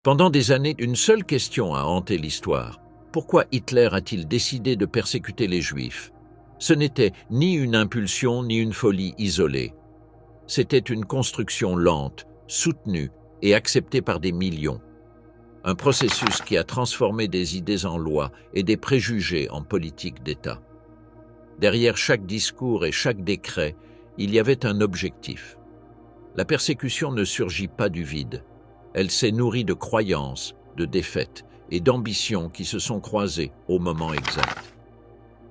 Pendant des années, une seule question a hanté l'histoire. Pourquoi Hitler a-t-il décidé de persécuter les Juifs? Ce n'était ni une impulsion ni une folie isolée. C'était une construction lente, soutenue et acceptée par des millions. Un processus qui a transformé des idées en lois et des préjugés en politique d'État. Derrière chaque discours et chaque décret, il y avait un objectif. La persécution ne surgit pas du vide. Elle s'est nourrie de croyances, de défaites et d'ambitions qui se sont croisées au moment exact.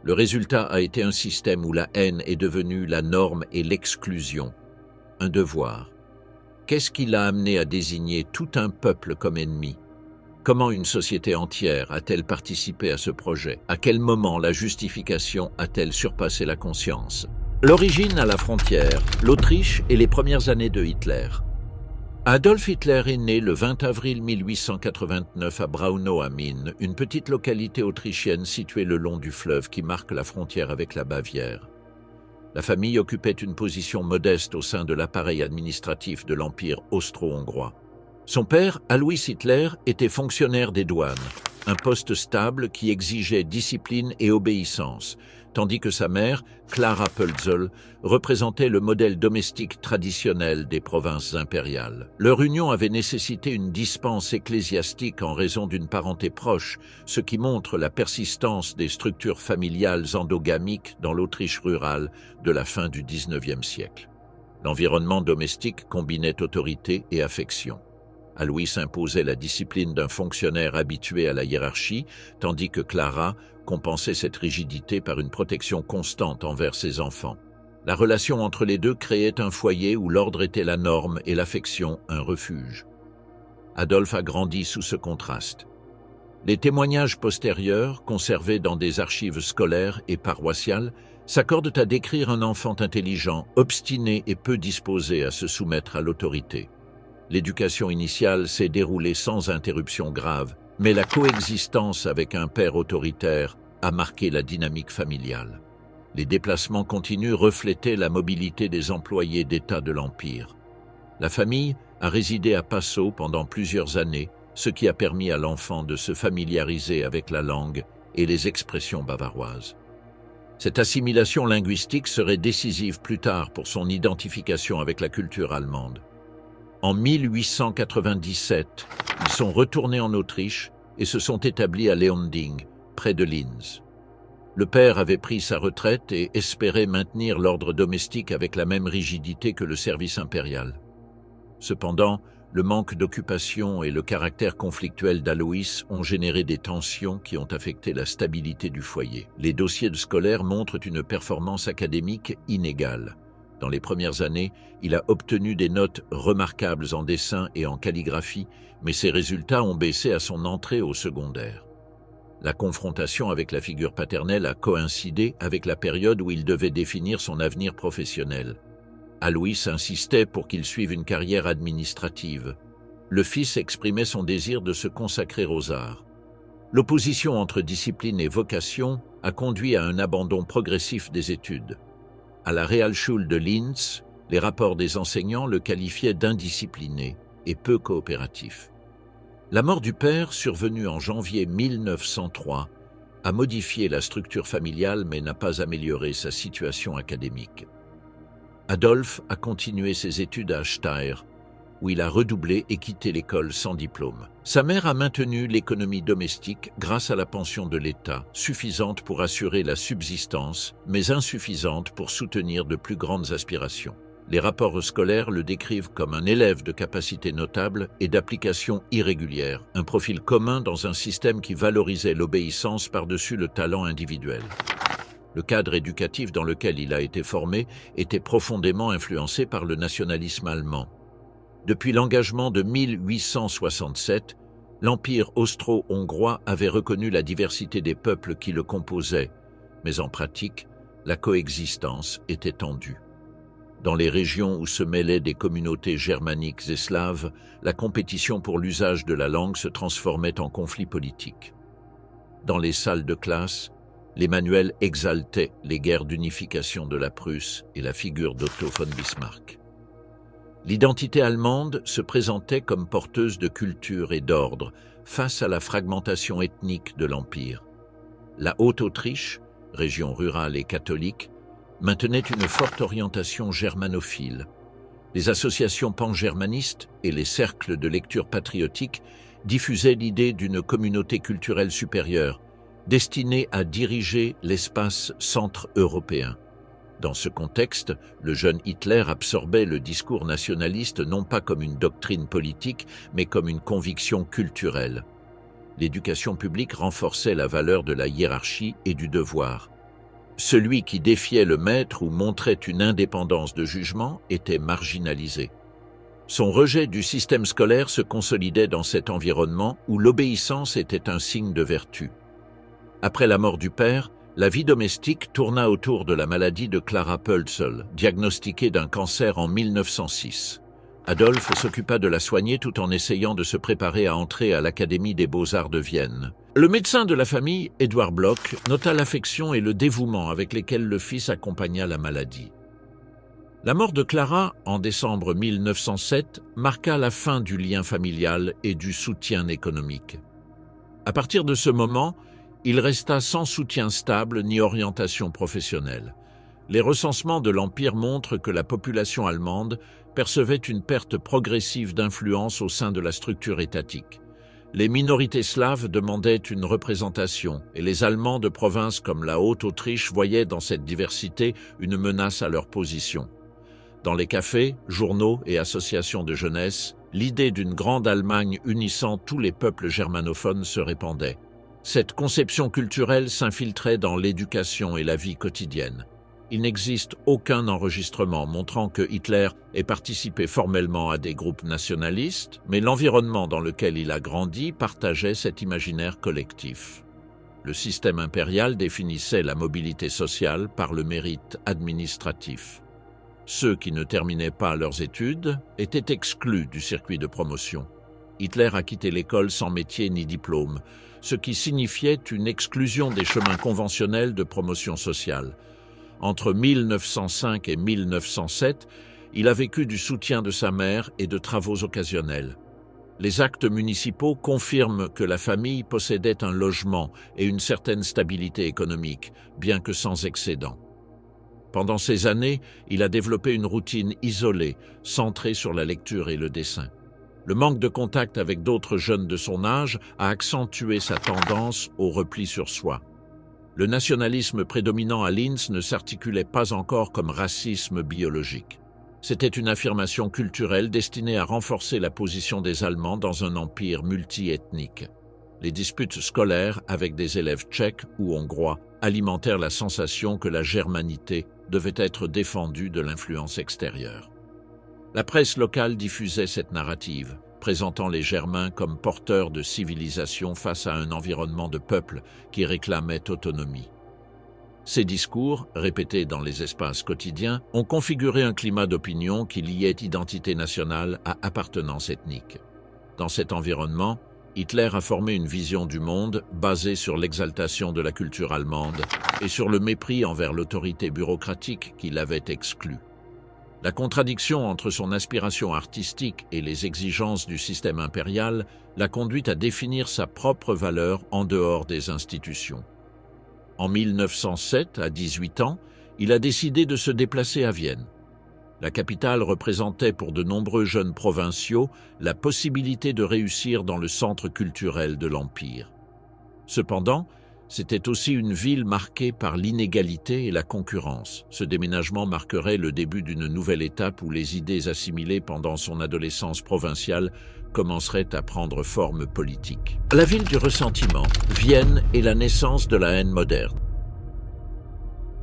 Le résultat a été un système où la haine est devenue la norme et l'exclusion, un devoir. Qu'est-ce qui l'a amené à désigner tout un peuple comme ennemi? Comment une société entière a-t-elle participé à ce projet? À quel moment la justification a-t-elle surpassé la conscience? L'origine à la frontière, l'Autriche et les premières années de Hitler. Adolf Hitler est né le 20 avril 1889 à Braunau am Inn, une petite localité autrichienne située le long du fleuve qui marque la frontière avec la Bavière. La famille occupait une position modeste au sein de l'appareil administratif de l'Empire austro-hongrois. Son père, Alois Hitler, était fonctionnaire des douanes, un poste stable qui exigeait discipline et obéissance, tandis que sa mère, Clara Pölzl, représentait le modèle domestique traditionnel des provinces impériales. Leur union avait nécessité une dispense ecclésiastique en raison d'une parenté proche, ce qui montre la persistance des structures familiales endogamiques dans l'Autriche rurale de la fin du XIXe siècle. L'environnement domestique combinait autorité et affection. Alois imposait la discipline d'un fonctionnaire habitué à la hiérarchie, tandis que Clara compensait cette rigidité par une protection constante envers ses enfants. La relation entre les deux créait un foyer où l'ordre était la norme et l'affection un refuge. Adolphe a grandi sous ce contraste. Les témoignages postérieurs, conservés dans des archives scolaires et paroissiales, s'accordent à décrire un enfant intelligent, obstiné et peu disposé à se soumettre à l'autorité. L'éducation initiale s'est déroulée sans interruption grave, mais la coexistence avec un père autoritaire a marqué la dynamique familiale. Les déplacements continus reflétaient la mobilité des employés d'État de l'Empire. La famille a résidé à Passau pendant plusieurs années, ce qui a permis à l'enfant de se familiariser avec la langue et les expressions bavaroises. Cette assimilation linguistique serait décisive plus tard pour son identification avec la culture allemande. En 1897, ils sont retournés en Autriche et se sont établis à Leonding, près de Linz. Le père avait pris sa retraite et espérait maintenir l'ordre domestique avec la même rigidité que le service impérial. Cependant, le manque d'occupation et le caractère conflictuel d'Alois ont généré des tensions qui ont affecté la stabilité du foyer. Les dossiers scolaires montrent une performance académique inégale. Dans les premières années, il a obtenu des notes remarquables en dessin et en calligraphie, mais ses résultats ont baissé à son entrée au secondaire. La confrontation avec la figure paternelle a coïncidé avec la période où il devait définir son avenir professionnel. Alois insistait pour qu'il suive une carrière administrative. Le fils exprimait son désir de se consacrer aux arts. L'opposition entre discipline et vocation a conduit à un abandon progressif des études. À la Realschule de Linz, les rapports des enseignants le qualifiaient d'indiscipliné et peu coopératif. La mort du père, survenue en janvier 1903, a modifié la structure familiale mais n'a pas amélioré sa situation académique. Adolphe a continué ses études à Steyr, où il a redoublé et quitté l'école sans diplôme. Sa mère a maintenu l'économie domestique grâce à la pension de l'État, suffisante pour assurer la subsistance, mais insuffisante pour soutenir de plus grandes aspirations. Les rapports scolaires le décrivent comme un élève de capacité notable et d'application irrégulière, un profil commun dans un système qui valorisait l'obéissance par-dessus le talent individuel. Le cadre éducatif dans lequel il a été formé était profondément influencé par le nationalisme allemand. Depuis l'engagement de 1867, l'Empire austro-hongrois avait reconnu la diversité des peuples qui le composaient, mais en pratique, la coexistence était tendue. Dans les régions où se mêlaient des communautés germaniques et slaves, la compétition pour l'usage de la langue se transformait en conflit politique. Dans les salles de classe, les manuels exaltaient les guerres d'unification de la Prusse et la figure d'Otto von Bismarck. L'identité allemande se présentait comme porteuse de culture et d'ordre face à la fragmentation ethnique de l'Empire. La Haute-Autriche, région rurale et catholique, maintenait une forte orientation germanophile. Les associations pan-germanistes et les cercles de lecture patriotique diffusaient l'idée d'une communauté culturelle supérieure, destinée à diriger l'espace centre-européen. Dans ce contexte, le jeune Hitler absorbait le discours nationaliste non pas comme une doctrine politique, mais comme une conviction culturelle. L'éducation publique renforçait la valeur de la hiérarchie et du devoir. Celui qui défiait le maître ou montrait une indépendance de jugement était marginalisé. Son rejet du système scolaire se consolidait dans cet environnement où l'obéissance était un signe de vertu. Après la mort du père, la vie domestique tourna autour de la maladie de Clara Pölzl, diagnostiquée d'un cancer en 1906. Adolphe s'occupa de la soigner tout en essayant de se préparer à entrer à l'Académie des Beaux-Arts de Vienne. Le médecin de la famille, Édouard Bloch, nota l'affection et le dévouement avec lesquels le fils accompagna la maladie. La mort de Clara, en décembre 1907, marqua la fin du lien familial et du soutien économique. À partir de ce moment, il resta sans soutien stable ni orientation professionnelle. Les recensements de l'Empire montrent que la population allemande percevait une perte progressive d'influence au sein de la structure étatique. Les minorités slaves demandaient une représentation et les Allemands de provinces comme la Haute-Autriche voyaient dans cette diversité une menace à leur position. Dans les cafés, journaux et associations de jeunesse, l'idée d'une grande Allemagne unissant tous les peuples germanophones se répandait. Cette conception culturelle s'infiltrait dans l'éducation et la vie quotidienne. Il n'existe aucun enregistrement montrant que Hitler ait participé formellement à des groupes nationalistes, mais l'environnement dans lequel il a grandi partageait cet imaginaire collectif. Le système impérial définissait la mobilité sociale par le mérite administratif. Ceux qui ne terminaient pas leurs études étaient exclus du circuit de promotion. Hitler a quitté l'école sans métier ni diplôme, ce qui signifiait une exclusion des chemins conventionnels de promotion sociale. Entre 1905 et 1907, il a vécu du soutien de sa mère et de travaux occasionnels. Les actes municipaux confirment que la famille possédait un logement et une certaine stabilité économique, bien que sans excédent. Pendant ces années, il a développé une routine isolée, centrée sur la lecture et le dessin. Le manque de contact avec d'autres jeunes de son âge a accentué sa tendance au repli sur soi. Le nationalisme prédominant à Linz ne s'articulait pas encore comme racisme biologique. C'était une affirmation culturelle destinée à renforcer la position des Allemands dans un empire multiethnique. Les disputes scolaires avec des élèves tchèques ou hongrois alimentèrent la sensation que la germanité devait être défendue de l'influence extérieure. La presse locale diffusait cette narrative, présentant les Germains comme porteurs de civilisation face à un environnement de peuple qui réclamait autonomie. Ces discours, répétés dans les espaces quotidiens, ont configuré un climat d'opinion qui liait identité nationale à appartenance ethnique. Dans cet environnement, Hitler a formé une vision du monde basée sur l'exaltation de la culture allemande et sur le mépris envers l'autorité bureaucratique qui l'avait exclue. La contradiction entre son aspiration artistique et les exigences du système impérial l'a conduit à définir sa propre valeur en dehors des institutions. En 1907, à 18 ans, il a décidé de se déplacer à Vienne. La capitale représentait pour de nombreux jeunes provinciaux la possibilité de réussir dans le centre culturel de l'Empire. Cependant, c'était aussi une ville marquée par l'inégalité et la concurrence. Ce déménagement marquerait le début d'une nouvelle étape où les idées assimilées pendant son adolescence provinciale commenceraient à prendre forme politique. La ville du ressentiment, Vienne est la naissance de la haine moderne.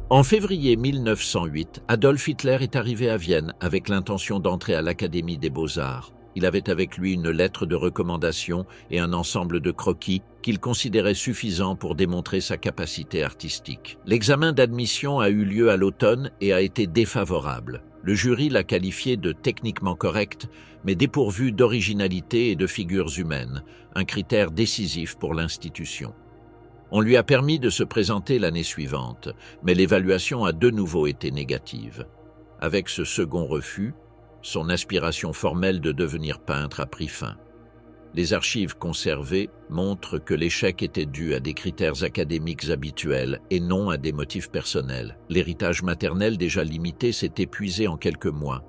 En février 1908, Adolf Hitler est arrivé à Vienne avec l'intention d'entrer à l'Académie des Beaux-Arts. Il avait avec lui une lettre de recommandation et un ensemble de croquis qu'il considérait suffisants pour démontrer sa capacité artistique. L'examen d'admission a eu lieu à l'automne et a été défavorable. Le jury l'a qualifié de techniquement correct, mais dépourvu d'originalité et de figures humaines, un critère décisif pour l'institution. On lui a permis de se présenter l'année suivante, mais l'évaluation a de nouveau été négative. Avec ce second refus, Son aspiration formelle de devenir peintre a pris fin. Les archives conservées montrent que l'échec était dû à des critères académiques habituels et non à des motifs personnels. L'héritage maternel déjà limité s'est épuisé en quelques mois.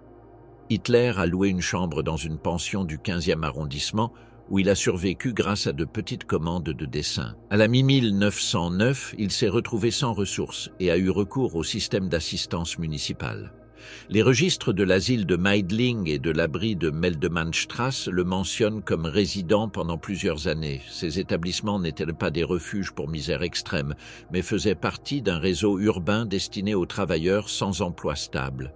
Hitler a loué une chambre dans une pension du 15e arrondissement où il a survécu grâce à de petites commandes de dessin. À la mi-1909, il s'est retrouvé sans ressources et a eu recours au système d'assistance municipale. Les registres de l'asile de Meidling et de l'abri de Meldemannstrasse le mentionnent comme résident pendant plusieurs années. Ces établissements n'étaient pas des refuges pour misère extrême, mais faisaient partie d'un réseau urbain destiné aux travailleurs sans emploi stable.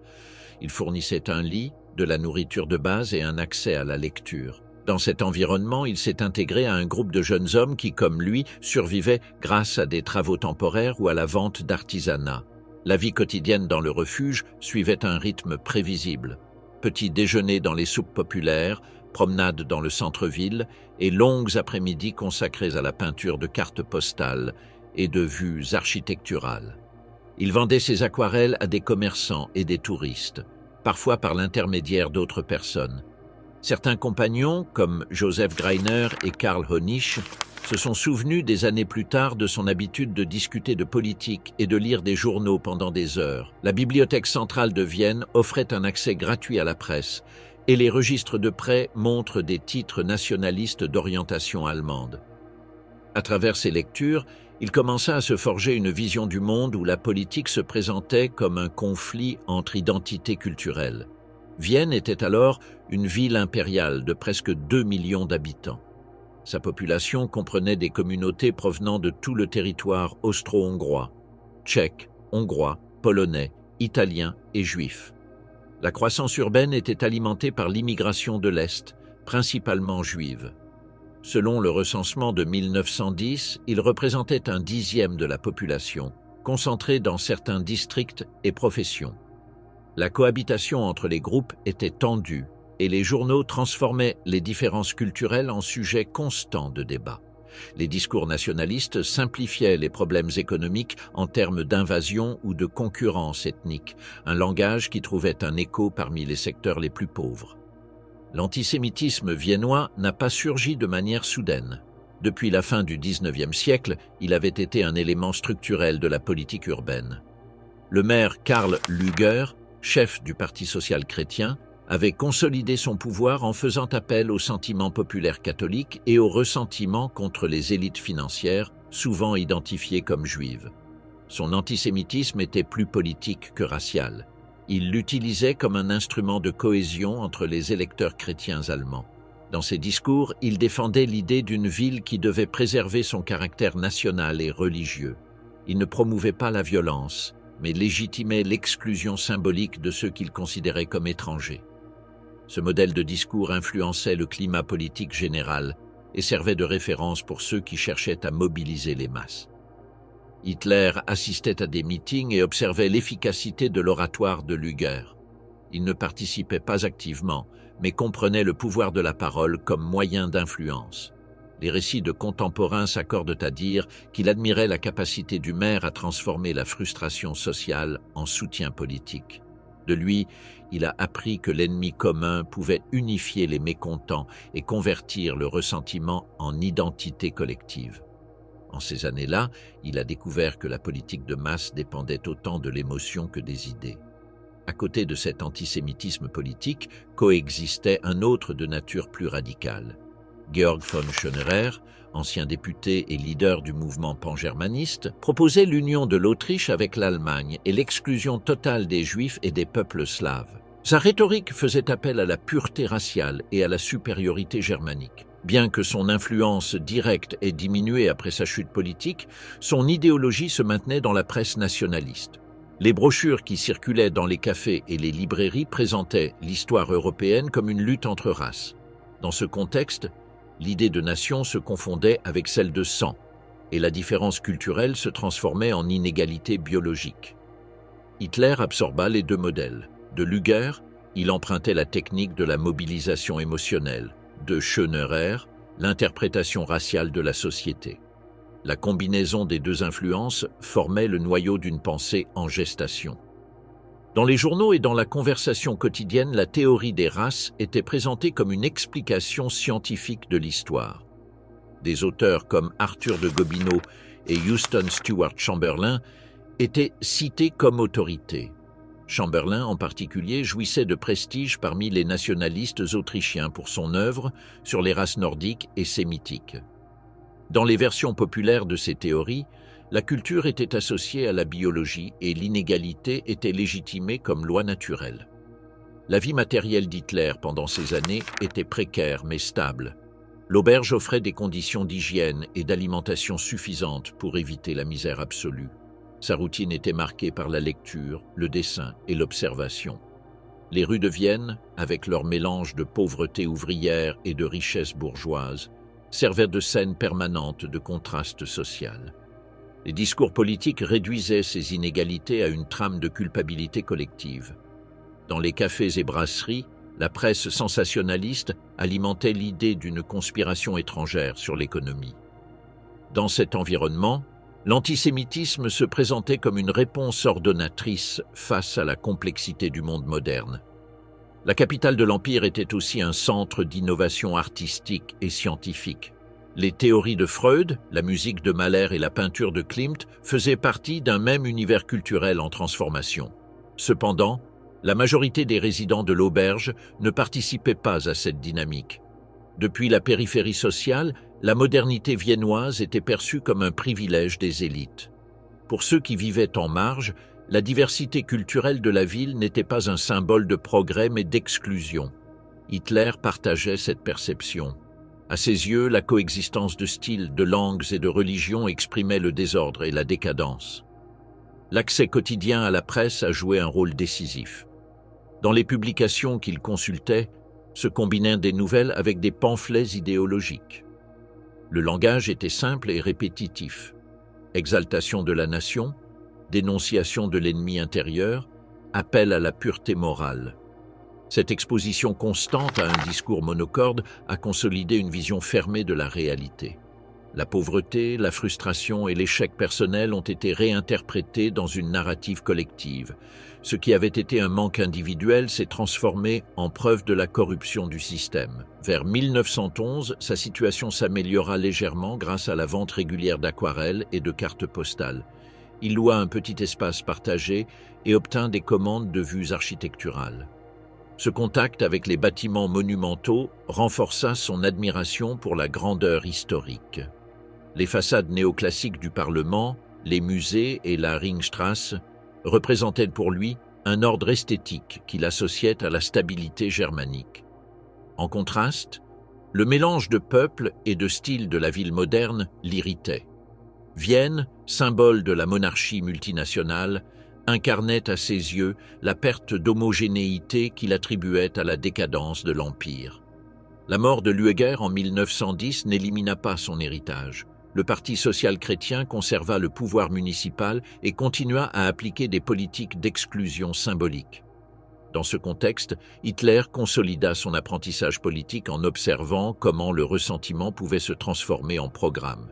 Ils fournissaient un lit, de la nourriture de base et un accès à la lecture. Dans cet environnement, il s'est intégré à un groupe de jeunes hommes qui, comme lui, survivaient grâce à des travaux temporaires ou à la vente d'artisanat. La vie quotidienne dans le refuge suivait un rythme prévisible. Petit déjeuner dans les soupes populaires, promenades dans le centre-ville et longues après-midi consacrées à la peinture de cartes postales et de vues architecturales. Il vendait ses aquarelles à des commerçants et des touristes, parfois par l'intermédiaire d'autres personnes. Certains compagnons, comme Joseph Greiner et Karl Honich, se sont souvenus des années plus tard de son habitude de discuter de politique et de lire des journaux pendant des heures. La Bibliothèque centrale de Vienne offrait un accès gratuit à la presse, et les registres de prêt montrent des titres nationalistes d'orientation allemande. À travers ces lectures, il commença à se forger une vision du monde où la politique se présentait comme un conflit entre identités culturelles. Vienne était alors une ville impériale de presque 2 millions d'habitants. Sa population comprenait des communautés provenant de tout le territoire austro-hongrois, tchèques, hongrois, polonais, italiens et juifs. La croissance urbaine était alimentée par l'immigration de l'Est, principalement juive. Selon le recensement de 1910, il représentait un dixième de la population, concentrée dans certains districts et professions. La cohabitation entre les groupes était tendue et les journaux transformaient les différences culturelles en sujets constants de débat. Les discours nationalistes simplifiaient les problèmes économiques en termes d'invasion ou de concurrence ethnique, un langage qui trouvait un écho parmi les secteurs les plus pauvres. L'antisémitisme viennois n'a pas surgi de manière soudaine. Depuis la fin du XIXe siècle, il avait été un élément structurel de la politique urbaine. Le maire Karl Lueger, chef du Parti social-chrétien, avait consolidé son pouvoir en faisant appel au sentiment populaire catholique et au ressentiment contre les élites financières, souvent identifiées comme juives. Son antisémitisme était plus politique que racial. Il l'utilisait comme un instrument de cohésion entre les électeurs chrétiens allemands. Dans ses discours, il défendait l'idée d'une ville qui devait préserver son caractère national et religieux. Il ne promouvait pas la violence, mais légitimait l'exclusion symbolique de ceux qu'il considérait comme étrangers. Ce modèle de discours influençait le climat politique général et servait de référence pour ceux qui cherchaient à mobiliser les masses. Hitler assistait à des meetings et observait l'efficacité de l'oratoire de Lueger. Il ne participait pas activement, mais comprenait le pouvoir de la parole comme moyen d'influence. Les récits de contemporains s'accordent à dire qu'il admirait la capacité du maire à transformer la frustration sociale en soutien politique. De lui, il a appris que l'ennemi commun pouvait unifier les mécontents et convertir le ressentiment en identité collective. En ces années-là, il a découvert que la politique de masse dépendait autant de l'émotion que des idées. À côté de cet antisémitisme politique, coexistait un autre de nature plus radicale. Georg von Schönerer, ancien député et leader du mouvement pangermaniste, proposait l'union de l'Autriche avec l'Allemagne et l'exclusion totale des Juifs et des peuples slaves. Sa rhétorique faisait appel à la pureté raciale et à la supériorité germanique. Bien que son influence directe ait diminué après sa chute politique, son idéologie se maintenait dans la presse nationaliste. Les brochures qui circulaient dans les cafés et les librairies présentaient l'histoire européenne comme une lutte entre races. Dans ce contexte, l'idée de nation se confondait avec celle de sang, et la différence culturelle se transformait en inégalité biologique. Hitler absorba les deux modèles. De Lueger, il empruntait la technique de la mobilisation émotionnelle, de Schönerer, l'interprétation raciale de la société. La combinaison des deux influences formait le noyau d'une pensée en gestation. Dans les journaux et dans la conversation quotidienne, la théorie des races était présentée comme une explication scientifique de l'histoire. Des auteurs comme Arthur de Gobineau et Houston Stewart Chamberlain étaient cités comme autorités. Chamberlain, en particulier, jouissait de prestige parmi les nationalistes autrichiens pour son œuvre sur les races nordiques et sémitiques. Dans les versions populaires de ces théories, la culture était associée à la biologie et l'inégalité était légitimée comme loi naturelle. La vie matérielle d'Hitler pendant ces années était précaire mais stable. L'auberge offrait des conditions d'hygiène et d'alimentation suffisantes pour éviter la misère absolue. Sa routine était marquée par la lecture, le dessin et l'observation. Les rues de Vienne, avec leur mélange de pauvreté ouvrière et de richesse bourgeoise, servaient de scène permanente de contraste social. Les discours politiques réduisaient ces inégalités à une trame de culpabilité collective. Dans les cafés et brasseries, la presse sensationnaliste alimentait l'idée d'une conspiration étrangère sur l'économie. Dans cet environnement, l'antisémitisme se présentait comme une réponse ordonnatrice face à la complexité du monde moderne. La capitale de l'Empire était aussi un centre d'innovation artistique et scientifique. Les théories de Freud, la musique de Mahler et la peinture de Klimt faisaient partie d'un même univers culturel en transformation. Cependant, la majorité des résidents de l'auberge ne participaient pas à cette dynamique. Depuis la périphérie sociale, la modernité viennoise était perçue comme un privilège des élites. Pour ceux qui vivaient en marge, la diversité culturelle de la ville n'était pas un symbole de progrès mais d'exclusion. Hitler partageait cette perception. À ses yeux, la coexistence de styles, de langues et de religions exprimait le désordre et la décadence. L'accès quotidien à la presse a joué un rôle décisif. Dans les publications qu'il consultait, se combinaient des nouvelles avec des pamphlets idéologiques. Le langage était simple et répétitif. Exaltation de la nation, dénonciation de l'ennemi intérieur, appel à la pureté morale. Cette exposition constante à un discours monocorde a consolidé une vision fermée de la réalité. La pauvreté, la frustration et l'échec personnel ont été réinterprétés dans une narrative collective. Ce qui avait été un manque individuel s'est transformé en preuve de la corruption du système. Vers 1911, sa situation s'améliora légèrement grâce à la vente régulière d'aquarelles et de cartes postales. Il loua un petit espace partagé et obtint des commandes de vues architecturales. Ce contact avec les bâtiments monumentaux renforça son admiration pour la grandeur historique. Les façades néoclassiques du Parlement, les musées et la Ringstrasse représentaient pour lui un ordre esthétique qu'il associait à la stabilité germanique. En contraste, le mélange de peuples et de styles de la ville moderne l'irritait. Vienne, symbole de la monarchie multinationale, incarnait à ses yeux la perte d'homogénéité qu'il attribuait à la décadence de l'Empire. La mort de Lueger en 1910 n'élimina pas son héritage. Le Parti social-chrétien conserva le pouvoir municipal et continua à appliquer des politiques d'exclusion symbolique. Dans ce contexte, Hitler consolida son apprentissage politique en observant comment le ressentiment pouvait se transformer en programme.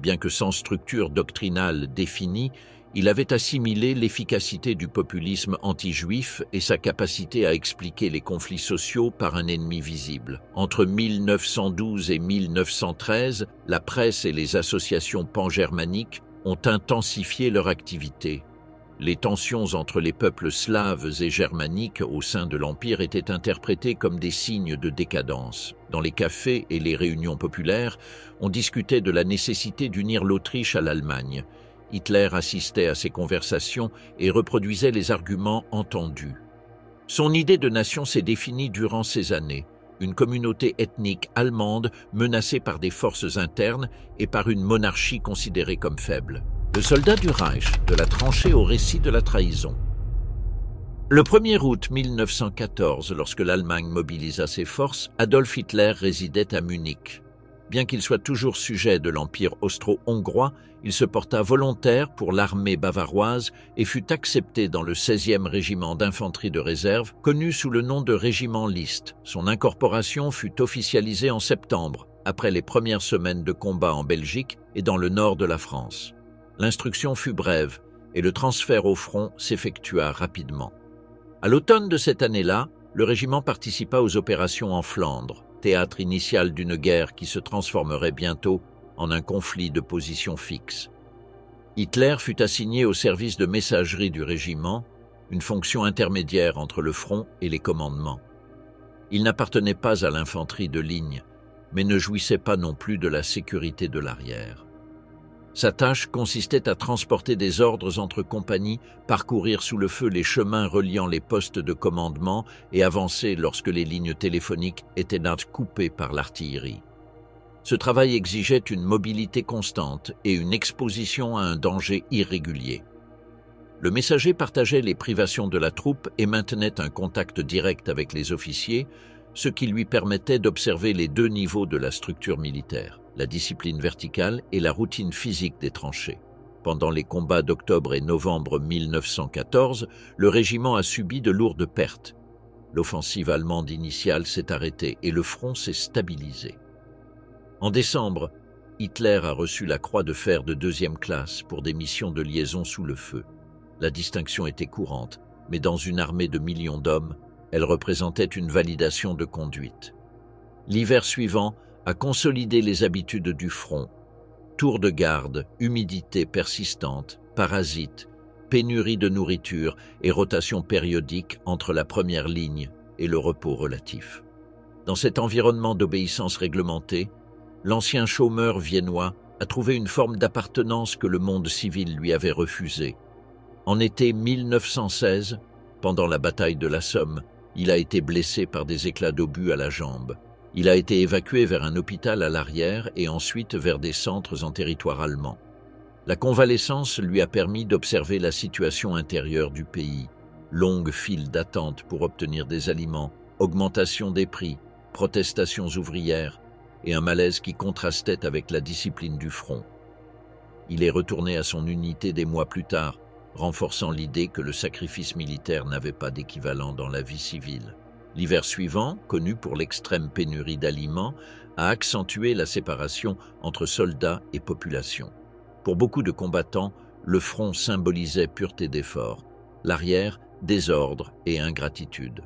Bien que sans structure doctrinale définie, il avait assimilé l'efficacité du populisme anti-juif et sa capacité à expliquer les conflits sociaux par un ennemi visible. Entre 1912 et 1913, la presse et les associations pangermaniques ont intensifié leur activité. Les tensions entre les peuples slaves et germaniques au sein de l'Empire étaient interprétées comme des signes de décadence. Dans les cafés et les réunions populaires, on discutait de la nécessité d'unir l'Autriche à l'Allemagne. Hitler assistait à ces conversations et reproduisait les arguments entendus. Son idée de nation s'est définie durant ces années, une communauté ethnique allemande menacée par des forces internes et par une monarchie considérée comme faible. Le soldat du Reich, de la tranchée au récit de la trahison. Le 1er août 1914, lorsque l'Allemagne mobilisa ses forces, Adolf Hitler résidait à Munich. Bien qu'il soit toujours sujet de l'Empire austro-hongrois, il se porta volontaire pour l'armée bavaroise et fut accepté dans le 16e régiment d'infanterie de réserve, connu sous le nom de régiment List. Son incorporation fut officialisée en septembre, après les premières semaines de combat en Belgique et dans le nord de la France. L'instruction fut brève. et le transfert au front s'effectua rapidement. À l'automne de cette année-là, le régiment participa aux opérations en Flandre, théâtre initial d'une guerre qui se transformerait bientôt en un conflit de position fixe. Hitler fut assigné au service de messagerie du régiment, une fonction intermédiaire entre le front et les commandements. Il n'appartenait pas à l'infanterie de ligne, mais ne jouissait pas non plus de la sécurité de l'arrière. Sa tâche consistait à transporter des ordres entre compagnies, parcourir sous le feu les chemins reliant les postes de commandement et avancer lorsque les lignes téléphoniques étaient coupées par l'artillerie. Ce travail exigeait une mobilité constante et une exposition à un danger irrégulier. Le messager partageait les privations de la troupe et maintenait un contact direct avec les officiers, ce qui lui permettait d'observer les deux niveaux de la structure militaire, la discipline verticale et la routine physique des tranchées. Pendant les combats d'octobre et novembre 1914, le régiment a subi de lourdes pertes. L'offensive allemande initiale s'est arrêtée et le front s'est stabilisé. En décembre, Hitler a reçu la Croix de fer de 2e classe pour des missions de liaison sous le feu. La distinction était courante, mais dans une armée de millions d'hommes, elle représentait une validation de conduite. L'hiver suivant a consolidé les habitudes du front. Tours de garde, humidité persistante, parasites, pénurie de nourriture et rotation périodique entre la première ligne et le repos relatif. Dans cet environnement d'obéissance réglementée, l'ancien chômeur viennois a trouvé une forme d'appartenance que le monde civil lui avait refusée. En été 1916, pendant la bataille de la Somme, il a été blessé par des éclats d'obus à la jambe. Il a été évacué vers un hôpital à l'arrière et ensuite vers des centres en territoire allemand. La convalescence lui a permis d'observer la situation intérieure du pays. Longues files d'attente pour obtenir des aliments, augmentation des prix, protestations ouvrières et un malaise qui contrastait avec la discipline du front. Il est retourné à son unité des mois plus tard, renforçant l'idée que le sacrifice militaire n'avait pas d'équivalent dans la vie civile. L'hiver suivant, connu pour l'extrême pénurie d'aliments, a accentué la séparation entre soldats et population. Pour beaucoup de combattants, le front symbolisait pureté d'effort, l'arrière, désordre et ingratitude.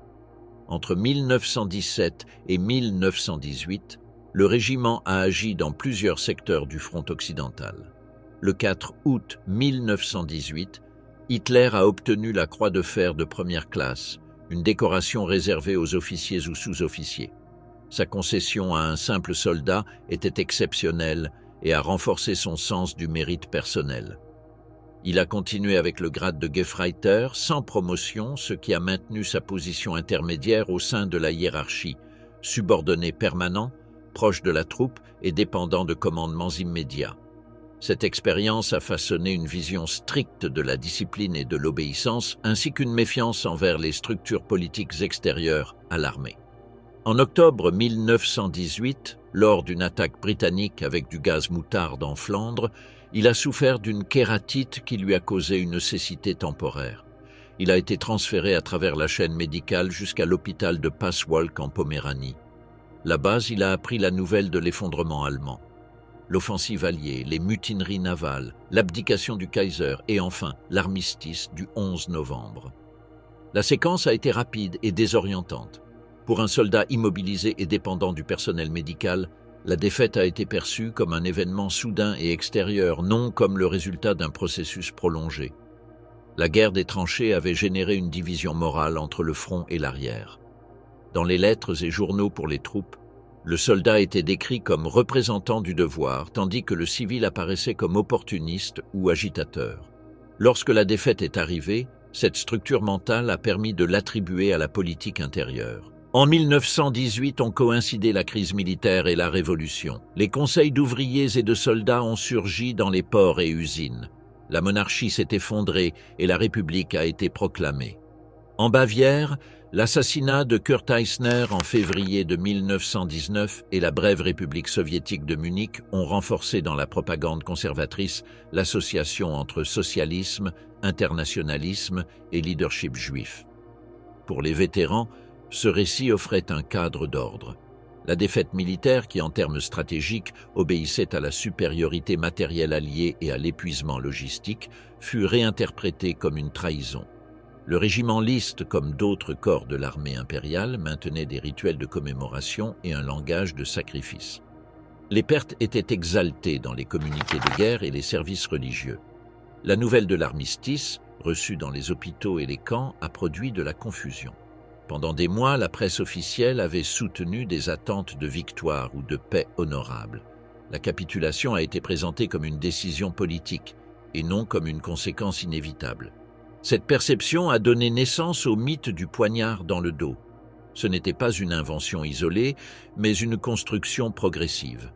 Entre 1917 et 1918, le régiment a agi dans plusieurs secteurs du front occidental. Le 4 août 1918, Hitler a obtenu la Croix de fer de 1re classe, une décoration réservée aux officiers ou sous-officiers. Sa concession à un simple soldat était exceptionnelle et a renforcé son sens du mérite personnel. Il a continué avec le grade de Gefreiter sans promotion, ce qui a maintenu sa position intermédiaire au sein de la hiérarchie, subordonné permanent, proche de la troupe et dépendant de commandements immédiats. Cette expérience a façonné une vision stricte de la discipline et de l'obéissance, ainsi qu'une méfiance envers les structures politiques extérieures à l'armée. En octobre 1918, lors d'une attaque britannique avec du gaz moutarde en Flandre, il a souffert d'une kératite qui lui a causé une cécité temporaire. Il a été transféré à travers la chaîne médicale jusqu'à l'hôpital de Passwalk en Poméranie. Là-bas, il a appris la nouvelle de l'effondrement allemand. L'offensive alliée, les mutineries navales, l'abdication du Kaiser et enfin l'armistice du 11 novembre. La séquence a été rapide et désorientante. Pour un soldat immobilisé et dépendant du personnel médical, la défaite a été perçue comme un événement soudain et extérieur, non comme le résultat d'un processus prolongé. La guerre des tranchées avait généré une division morale entre le front et l'arrière. Dans les lettres et journaux pour les troupes, le soldat était décrit comme représentant du devoir, tandis que le civil apparaissait comme opportuniste ou agitateur. Lorsque la défaite est arrivée, cette structure mentale a permis de l'attribuer à la politique intérieure. En 1918 ont coïncidé la crise militaire et la Révolution. Les conseils d'ouvriers et de soldats ont surgi dans les ports et usines. La monarchie s'est effondrée et la République a été proclamée. En Bavière, l'assassinat de Kurt Eisner en février de 1919 et la brève République soviétique de Munich ont renforcé dans la propagande conservatrice l'association entre socialisme, internationalisme et leadership juif. Pour les vétérans, ce récit offrait un cadre d'ordre. La défaite militaire, qui en termes stratégiques obéissait à la supériorité matérielle alliée et à l'épuisement logistique, fut réinterprétée comme une trahison. Le régiment List, comme d'autres corps de l'armée impériale, maintenait des rituels de commémoration et un langage de sacrifice. Les pertes étaient exaltées dans les communiqués de guerre et les services religieux. La nouvelle de l'armistice, reçue dans les hôpitaux et les camps, a produit de la confusion. Pendant des mois, la presse officielle avait soutenu des attentes de victoire ou de paix honorable. La capitulation a été présentée comme une décision politique et non comme une conséquence inévitable. Cette perception a donné naissance au mythe du poignard dans le dos. Ce n'était pas une invention isolée, mais une construction progressive.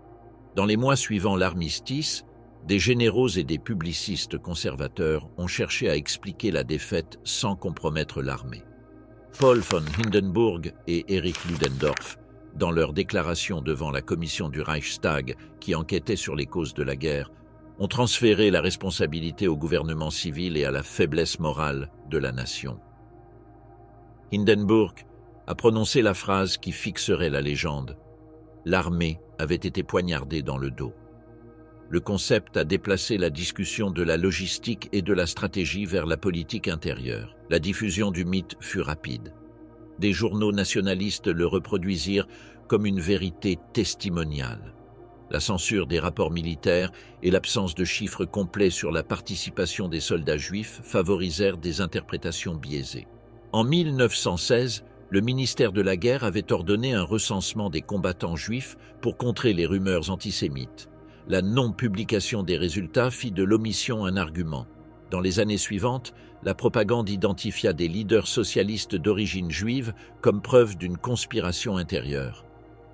Dans les mois suivant l'armistice, des généraux et des publicistes conservateurs ont cherché à expliquer la défaite sans compromettre l'armée. Paul von Hindenburg et Erich Ludendorff, dans leur déclaration devant la commission du Reichstag qui enquêtait sur les causes de la guerre, ont transféré la responsabilité au gouvernement civil et à la faiblesse morale de la nation. Hindenburg a prononcé la phrase qui fixerait la légende. L'armée avait été poignardée dans le dos. Le concept a déplacé la discussion de la logistique et de la stratégie vers la politique intérieure. La diffusion du mythe fut rapide. Des journaux nationalistes le reproduisirent comme une vérité testimoniale. La censure des rapports militaires et l'absence de chiffres complets sur la participation des soldats juifs favorisèrent des interprétations biaisées. En 1916, le ministère de la Guerre avait ordonné un recensement des combattants juifs pour contrer les rumeurs antisémites. La non-publication des résultats fit de l'omission un argument. Dans les années suivantes, la propagande identifia des leaders socialistes d'origine juive comme preuve d'une conspiration intérieure.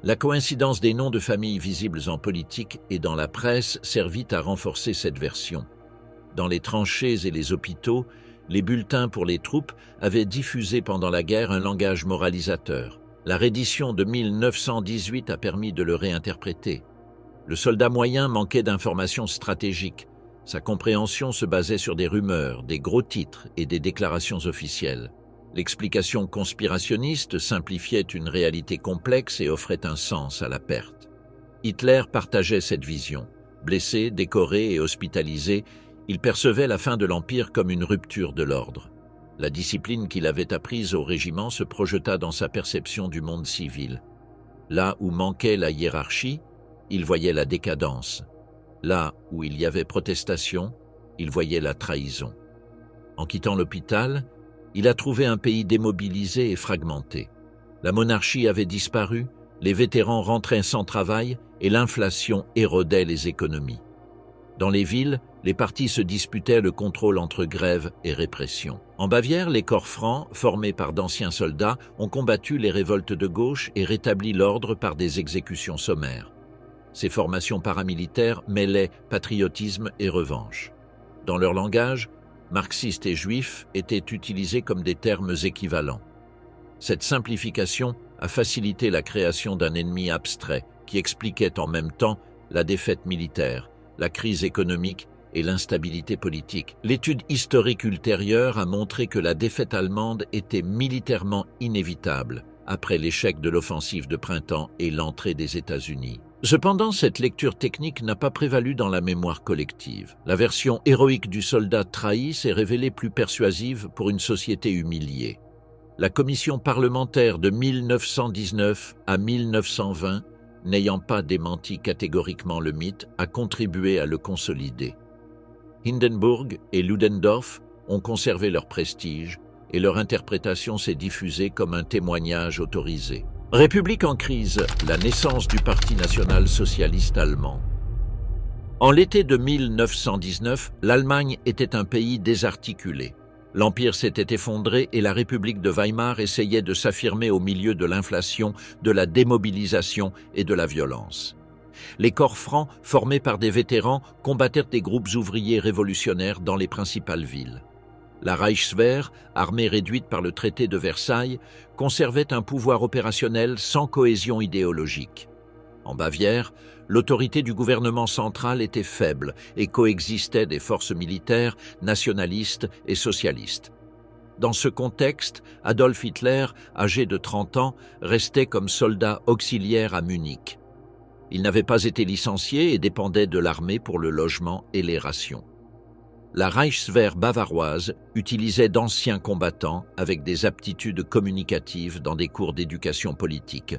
La coïncidence des noms de familles visibles en politique et dans la presse servit à renforcer cette version. Dans les tranchées et les hôpitaux, les bulletins pour les troupes avaient diffusé pendant la guerre un langage moralisateur. La reddition de 1918 a permis de le réinterpréter. Le soldat moyen manquait d'informations stratégiques. Sa compréhension se basait sur des rumeurs, des gros titres et des déclarations officielles. L'explication conspirationniste simplifiait une réalité complexe et offrait un sens à la perte. Hitler partageait cette vision. Blessé, décoré et hospitalisé, il percevait la fin de l'Empire comme une rupture de l'ordre. La discipline qu'il avait apprise au régiment se projeta dans sa perception du monde civil. Là où manquait la hiérarchie, il voyait la décadence. Là où il y avait protestation, il voyait la trahison. En quittant l'hôpital, il a trouvé un pays démobilisé et fragmenté. La monarchie avait disparu, les vétérans rentraient sans travail et l'inflation érodait les économies. Dans les villes, les partis se disputaient le contrôle entre grève et répression. En Bavière, les corps francs, formés par d'anciens soldats, ont combattu les révoltes de gauche et rétabli l'ordre par des exécutions sommaires. Ces formations paramilitaires mêlaient patriotisme et revanche. Dans leur langage, marxiste et juif étaient utilisés comme des termes équivalents. Cette simplification a facilité la création d'un ennemi abstrait qui expliquait en même temps la défaite militaire, la crise économique et l'instabilité politique. L'étude historique ultérieure a montré que la défaite allemande était militairement inévitable après l'échec de l'offensive de printemps et l'entrée des États-Unis. Cependant, cette lecture technique n'a pas prévalu dans la mémoire collective. La version héroïque du soldat trahi s'est révélée plus persuasive pour une société humiliée. La commission parlementaire de 1919 à 1920, n'ayant pas démenti catégoriquement le mythe, a contribué à le consolider. Hindenburg et Ludendorff ont conservé leur prestige et leur interprétation s'est diffusée comme un témoignage autorisé. République en crise, la naissance du Parti national-socialiste allemand. En l'été de 1919, l'Allemagne était un pays désarticulé. L'Empire s'était effondré et la République de Weimar essayait de s'affirmer au milieu de l'inflation, de la démobilisation et de la violence. Les corps francs, formés par des vétérans, combattèrent des groupes ouvriers révolutionnaires dans les principales villes. La Reichswehr, armée réduite par le traité de Versailles, conservait un pouvoir opérationnel sans cohésion idéologique. En Bavière, l'autorité du gouvernement central était faible et coexistaient des forces militaires, nationalistes et socialistes. Dans ce contexte, Adolf Hitler, âgé de 30 ans, restait comme soldat auxiliaire à Munich. Il n'avait pas été licencié et dépendait de l'armée pour le logement et les rations. La Reichswehr bavaroise utilisait d'anciens combattants avec des aptitudes communicatives dans des cours d'éducation politique,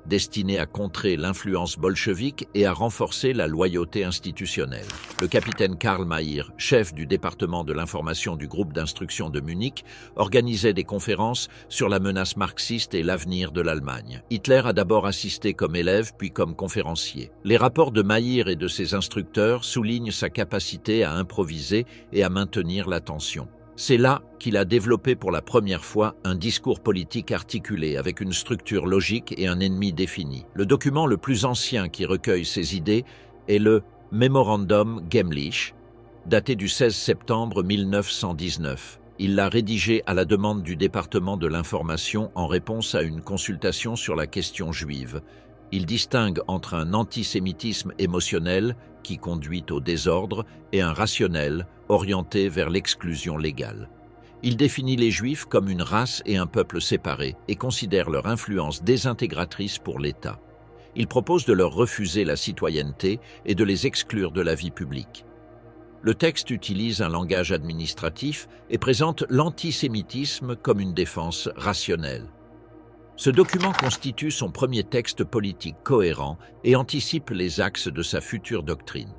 destinés à contrer l'influence bolchevique et à renforcer la loyauté institutionnelle. Le capitaine Karl Mayr, chef du département de l'information du groupe d'instruction de Munich, organisait des conférences sur la menace marxiste et l'avenir de l'Allemagne. Hitler a d'abord assisté comme élève puis comme conférencier. Les rapports de Mayr et de ses instructeurs soulignent sa capacité à improviser et à maintenir l'attention. C'est là qu'il a développé pour la première fois un discours politique articulé avec une structure logique et un ennemi défini. Le document le plus ancien qui recueille ces idées est le Memorandum Gemlich, daté du 16 septembre 1919. Il l'a rédigé à la demande du département de l'information en réponse à une consultation sur la question juive. Il distingue entre un antisémitisme émotionnel qui conduit au désordre et un rationnel orienté vers l'exclusion légale. Il définit les Juifs comme une race et un peuple séparés et considère leur influence désintégratrice pour l'État. Il propose de leur refuser la citoyenneté et de les exclure de la vie publique. Le texte utilise un langage administratif et présente l'antisémitisme comme une défense rationnelle. Ce document constitue son premier texte politique cohérent et anticipe les axes de sa future doctrine.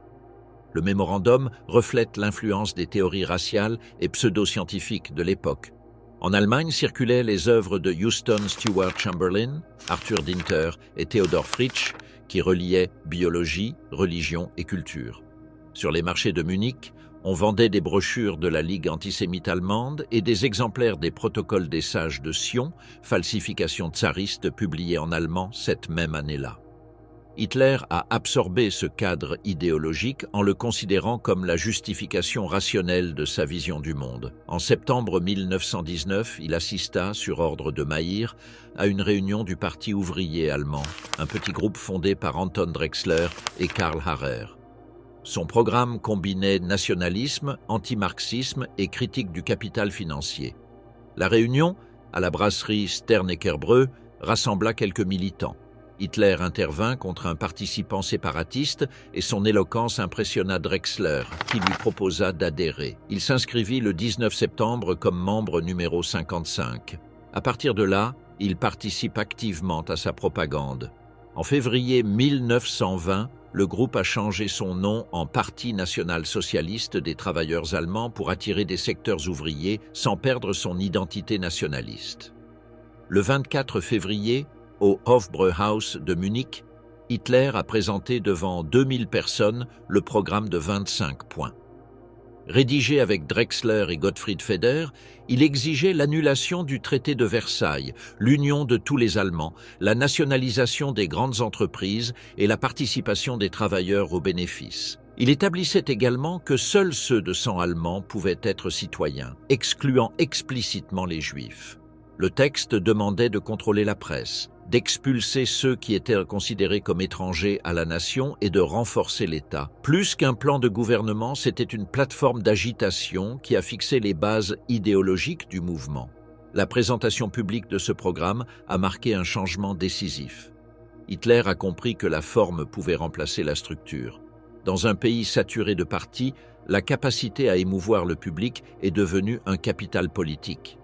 Le mémorandum reflète l'influence des théories raciales et pseudo-scientifiques de l'époque. En Allemagne circulaient les œuvres de Houston Stewart Chamberlain, Arthur Dinter et Theodor Fritsch, qui reliaient biologie, religion et culture. Sur les marchés de Munich, on vendait des brochures de la Ligue antisémite allemande et des exemplaires des protocoles des sages de Sion, falsification tsariste publiée en allemand cette même année-là. Hitler a absorbé ce cadre idéologique en le considérant comme la justification rationnelle de sa vision du monde. En septembre 1919, il assista, sur ordre de Mayr, à une réunion du Parti ouvrier allemand, un petit groupe fondé par Anton Drexler et Karl Harrer. Son programme combinait nationalisme, antimarxisme et critique du capital financier. La réunion, à la brasserie Sternecker-Breu, rassembla quelques militants. Hitler intervint contre un participant séparatiste et son éloquence impressionna Drexler, qui lui proposa d'adhérer. Il s'inscrivit le 19 septembre comme membre numéro 55. À partir de là, il participe activement à sa propagande. En février 1920, le groupe a changé son nom en Parti national-socialiste des travailleurs allemands pour attirer des secteurs ouvriers sans perdre son identité nationaliste. Le 24 février, au Hofbräuhaus de Munich, Hitler a présenté devant 2000 personnes le programme de 25 points. Rédigé avec Drexler et Gottfried Feder, il exigeait l'annulation du traité de Versailles, l'union de tous les Allemands, la nationalisation des grandes entreprises et la participation des travailleurs aux bénéfices. Il établissait également que seuls ceux de sang allemand pouvaient être citoyens, excluant explicitement les Juifs. Le texte demandait de contrôler la presse, d'expulser ceux qui étaient considérés comme étrangers à la nation et de renforcer l'État. Plus qu'un plan de gouvernement, c'était une plateforme d'agitation qui a fixé les bases idéologiques du mouvement. La présentation publique de ce programme a marqué un changement décisif. Hitler a compris que la forme pouvait remplacer la structure. Dans un pays saturé de partis, la capacité à émouvoir le public est devenue un capital politique.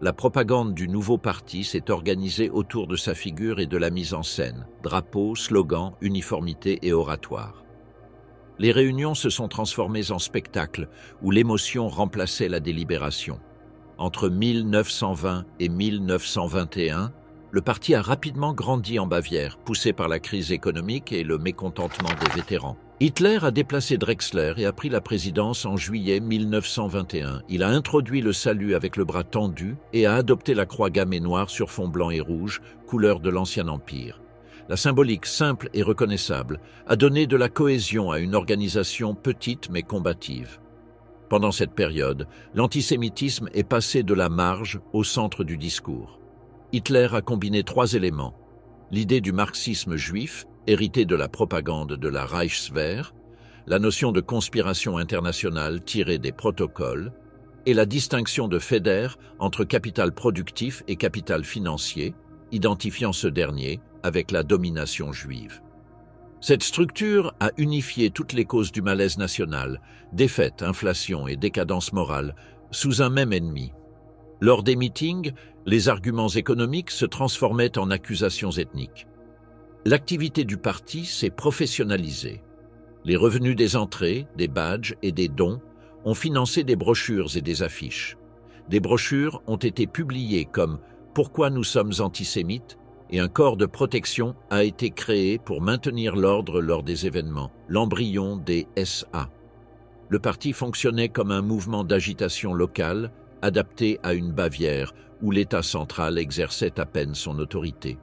La propagande du nouveau parti s'est organisée autour de sa figure et de la mise en scène, drapeaux, slogans, uniformité et oratoire. Les réunions se sont transformées en spectacles où l'émotion remplaçait la délibération. Entre 1920 et 1921, le parti a rapidement grandi en Bavière, poussé par la crise économique et le mécontentement des vétérans. Hitler a déplacé Drexler et a pris la présidence en juillet 1921. Il a introduit le salut avec le bras tendu et a adopté la croix gammée noire sur fond blanc et rouge, couleur de l'Ancien Empire. La symbolique simple et reconnaissable a donné de la cohésion à une organisation petite mais combative. Pendant cette période, l'antisémitisme est passé de la marge au centre du discours. Hitler a combiné 3 éléments: l'idée du marxisme juif, hérité de la propagande de la Reichswehr, la notion de conspiration internationale tirée des protocoles, et la distinction de Feder entre capital productif et capital financier, identifiant ce dernier avec la domination juive. Cette structure a unifié toutes les causes du malaise national, défaite, inflation et décadence morale, sous un même ennemi. Lors des meetings, les arguments économiques se transformaient en accusations ethniques. L'activité du parti s'est professionnalisée. Les revenus des entrées, des badges et des dons ont financé des brochures et des affiches. Des brochures ont été publiées comme « Pourquoi nous sommes antisémites ?» et un corps de protection a été créé pour maintenir l'ordre lors des événements, l'embryon des SA. Le parti fonctionnait comme un mouvement d'agitation locale adapté à une Bavière où l'État central exerçait à peine son autorité.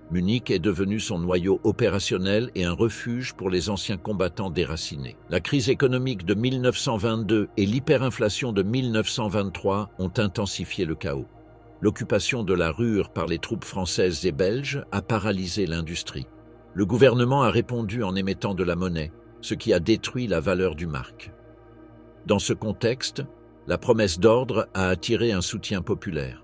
Munich est devenu son noyau opérationnel et un refuge pour les anciens combattants déracinés. La crise économique de 1922 et l'hyperinflation de 1923 ont intensifié le chaos. L'occupation de la Ruhr par les troupes françaises et belges a paralysé l'industrie. Le gouvernement a répondu en émettant de la monnaie, ce qui a détruit la valeur du mark. Dans ce contexte, la promesse d'ordre a attiré un soutien populaire.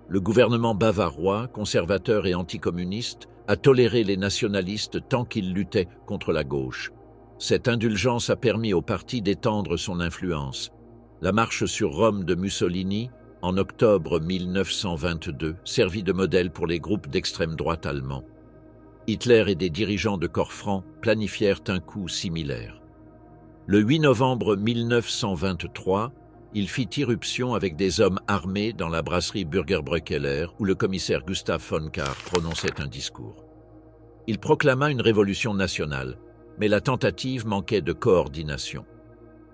Le gouvernement bavarois, conservateur et anticommuniste, a toléré les nationalistes tant qu'ils luttaient contre la gauche. Cette indulgence a permis au parti d'étendre son influence. La marche sur Rome de Mussolini, en octobre 1922, servit de modèle pour les groupes d'extrême droite allemands. Hitler et des dirigeants de corps francs planifièrent un coup similaire. Le 8 novembre 1923, il fit irruption avec des hommes armés dans la brasserie Burgerbräu-Keller où le commissaire Gustav von Kahr prononçait un discours. Il proclama une révolution nationale, mais la tentative manquait de coordination.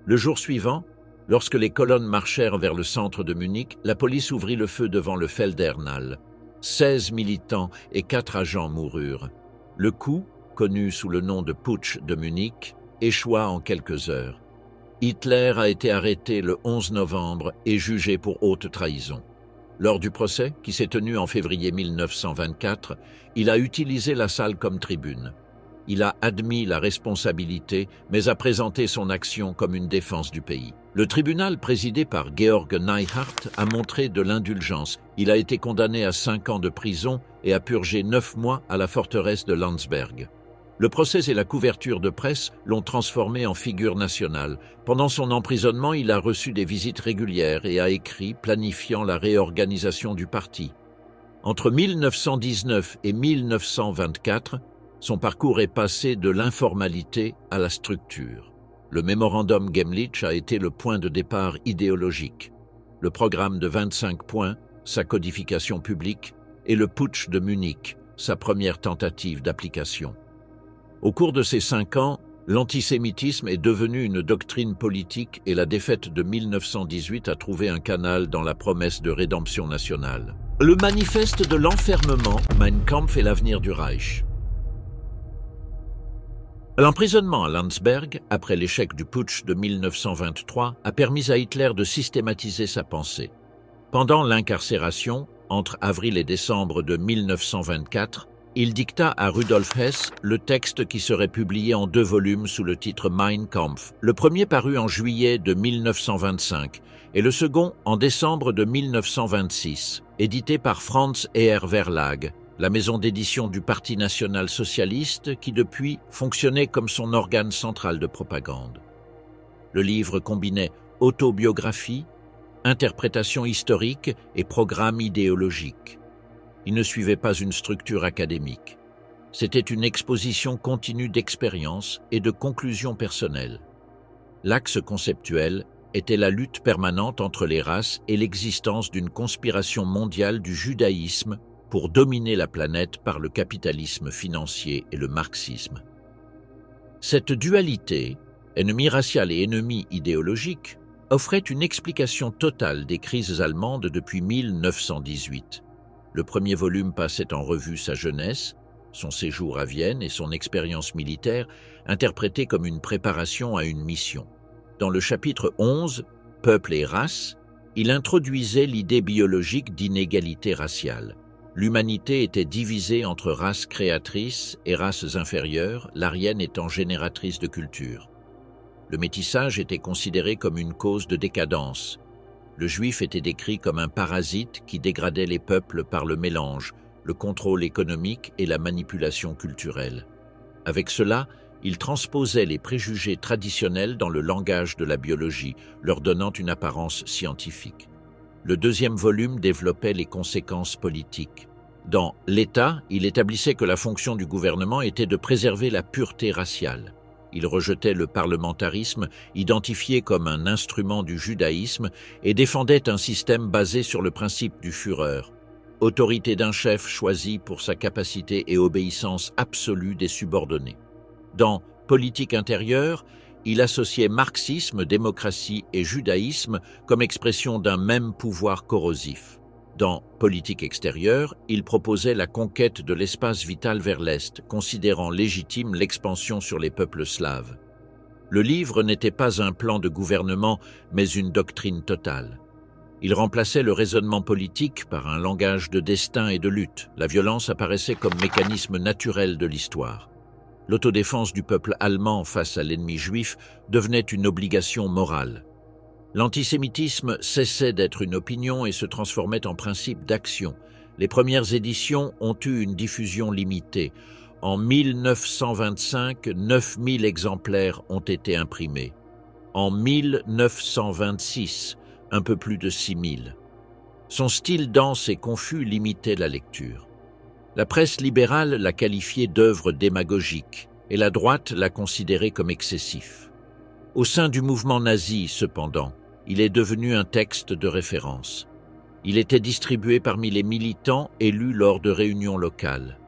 Le jour suivant, lorsque les colonnes marchèrent vers le centre de Munich, la police ouvrit le feu devant le Feldherrnal. 16 militants et 4 agents moururent. Le coup, connu sous le nom de putsch de Munich, échoua en quelques heures. Hitler a été arrêté le 11 novembre et jugé pour haute trahison. Lors du procès, qui s'est tenu en février 1924, il a utilisé la salle comme tribune. Il a admis la responsabilité, mais a présenté son action comme une défense du pays. Le tribunal présidé par Georg Neihart a montré de l'indulgence. Il a été condamné à 5 ans de prison et a purgé 9 mois à la forteresse de Landsberg. Le procès et la couverture de presse l'ont transformé en figure nationale. Pendant son emprisonnement, il a reçu des visites régulières et a écrit planifiant la réorganisation du parti. Entre 1919 et 1924, son parcours est passé de l'informalité à la structure. Le mémorandum Gemlich a été le point de départ idéologique. Le programme de 25 points, sa codification publique, et le putsch de Munich, sa première tentative d'application. Au cours de ces 5 ans, l'antisémitisme est devenu une doctrine politique et la défaite de 1918 a trouvé un canal dans la promesse de rédemption nationale. Le manifeste de l'enfermement, Mein Kampf et l'avenir du Reich. L'emprisonnement à Landsberg, après l'échec du putsch de 1923, a permis à Hitler de systématiser sa pensée. Pendant l'incarcération, entre avril et décembre de 1924, il dicta à Rudolf Hess le texte qui serait publié en 2 volumes sous le titre Mein Kampf, le premier paru en juillet de 1925 et le second en décembre de 1926, édité par Franz Eher Verlag, la maison d'édition du Parti national-socialiste qui depuis fonctionnait comme son organe central de propagande. Le livre combinait autobiographie, interprétation historique et programme idéologique. Il ne suivait pas une structure académique. C'était une exposition continue d'expériences et de conclusions personnelles. L'axe conceptuel était la lutte permanente entre les races et l'existence d'une conspiration mondiale du judaïsme pour dominer la planète par le capitalisme financier et le marxisme. Cette dualité, ennemi racial et ennemi idéologique, offrait une explication totale des crises allemandes depuis 1918. Le premier volume passait en revue sa jeunesse, son séjour à Vienne et son expérience militaire, interprétée comme une préparation à une mission. Dans le chapitre 11, « Peuple et race », il introduisait l'idée biologique d'inégalité raciale. L'humanité était divisée entre races créatrices et races inférieures, l'Aryenne étant génératrice de culture. Le métissage était considéré comme une cause de décadence. Le juif était décrit comme un parasite qui dégradait les peuples par le mélange, le contrôle économique et la manipulation culturelle. Avec cela, il transposait les préjugés traditionnels dans le langage de la biologie, leur donnant une apparence scientifique. Le deuxième volume développait les conséquences politiques. Dans l'État, il établissait que la fonction du gouvernement était de préserver la pureté raciale. Il rejetait le parlementarisme, identifié comme un instrument du judaïsme, et défendait un système basé sur le principe du Führer, autorité d'un chef choisi pour sa capacité et obéissance absolue des subordonnés. Dans Politique intérieure, il associait marxisme, démocratie et judaïsme comme expression d'un même pouvoir corrosif. Dans Politique extérieure, il proposait la conquête de l'espace vital vers l'Est, considérant légitime l'expansion sur les peuples slaves. Le livre n'était pas un plan de gouvernement, mais une doctrine totale. Il remplaçait le raisonnement politique par un langage de destin et de lutte. La violence apparaissait comme mécanisme naturel de l'histoire. L'autodéfense du peuple allemand face à l'ennemi juif devenait une obligation morale. L'antisémitisme cessait d'être une opinion et se transformait en principe d'action. Les premières éditions ont eu une diffusion limitée. En 1925, 9000 exemplaires ont été imprimés. En 1926, un peu plus de 6000. Son style dense et confus limitait la lecture. La presse libérale l'a qualifié d'œuvre démagogique et la droite l'a considéré comme excessif. Au sein du mouvement nazi, cependant, il est devenu un texte de référence. Il était distribué parmi les militants et lu lors de réunions locales.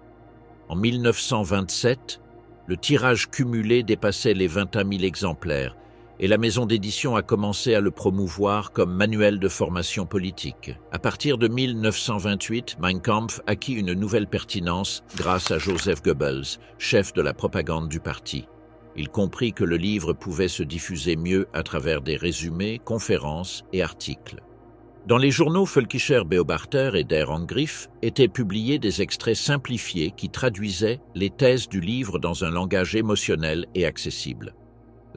En 1927, le tirage cumulé dépassait les 21 000 exemplaires et la maison d'édition a commencé à le promouvoir comme manuel de formation politique. À partir de 1928, Mein Kampf acquit une nouvelle pertinence grâce à Joseph Goebbels, chef de la propagande du parti. Il comprit que le livre pouvait se diffuser mieux à travers des résumés, conférences et articles. Dans les journaux Völkischer Beobachter et Der Angriff étaient publiés des extraits simplifiés qui traduisaient les thèses du livre dans un langage émotionnel et accessible.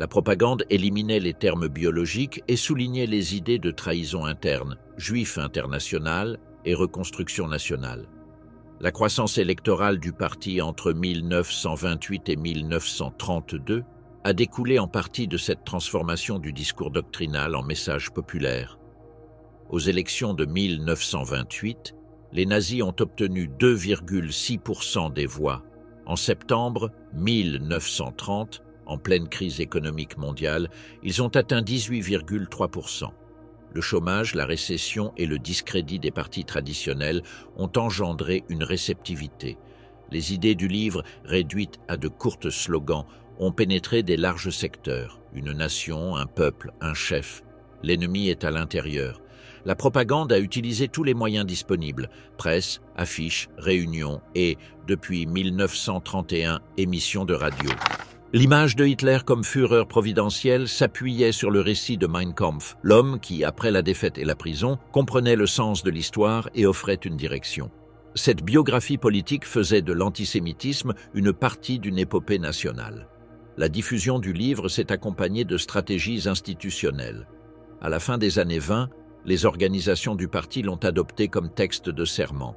La propagande éliminait les termes biologiques et soulignait les idées de trahison interne, juif international et reconstruction nationale. La croissance électorale du parti entre 1928 et 1932 a découlé en partie de cette transformation du discours doctrinal en message populaire. Aux élections de 1928, les nazis ont obtenu 2,6% des voix. En septembre 1930, en pleine crise économique mondiale, ils ont atteint 18,3%. Le chômage, la récession et le discrédit des partis traditionnels ont engendré une réceptivité. Les idées du livre, réduites à de courts slogans, ont pénétré des larges secteurs. Une nation, un peuple, un chef. L'ennemi est à l'intérieur. La propagande a utilisé tous les moyens disponibles, presse, affiches, réunions et, depuis 1931, émissions de radio. L'image de Hitler comme Führer providentiel s'appuyait sur le récit de Mein Kampf, l'homme qui, après la défaite et la prison, comprenait le sens de l'histoire et offrait une direction. Cette biographie politique faisait de l'antisémitisme une partie d'une épopée nationale. La diffusion du livre s'est accompagnée de stratégies institutionnelles. À la fin des années 20, les organisations du parti l'ont adopté comme texte de serment.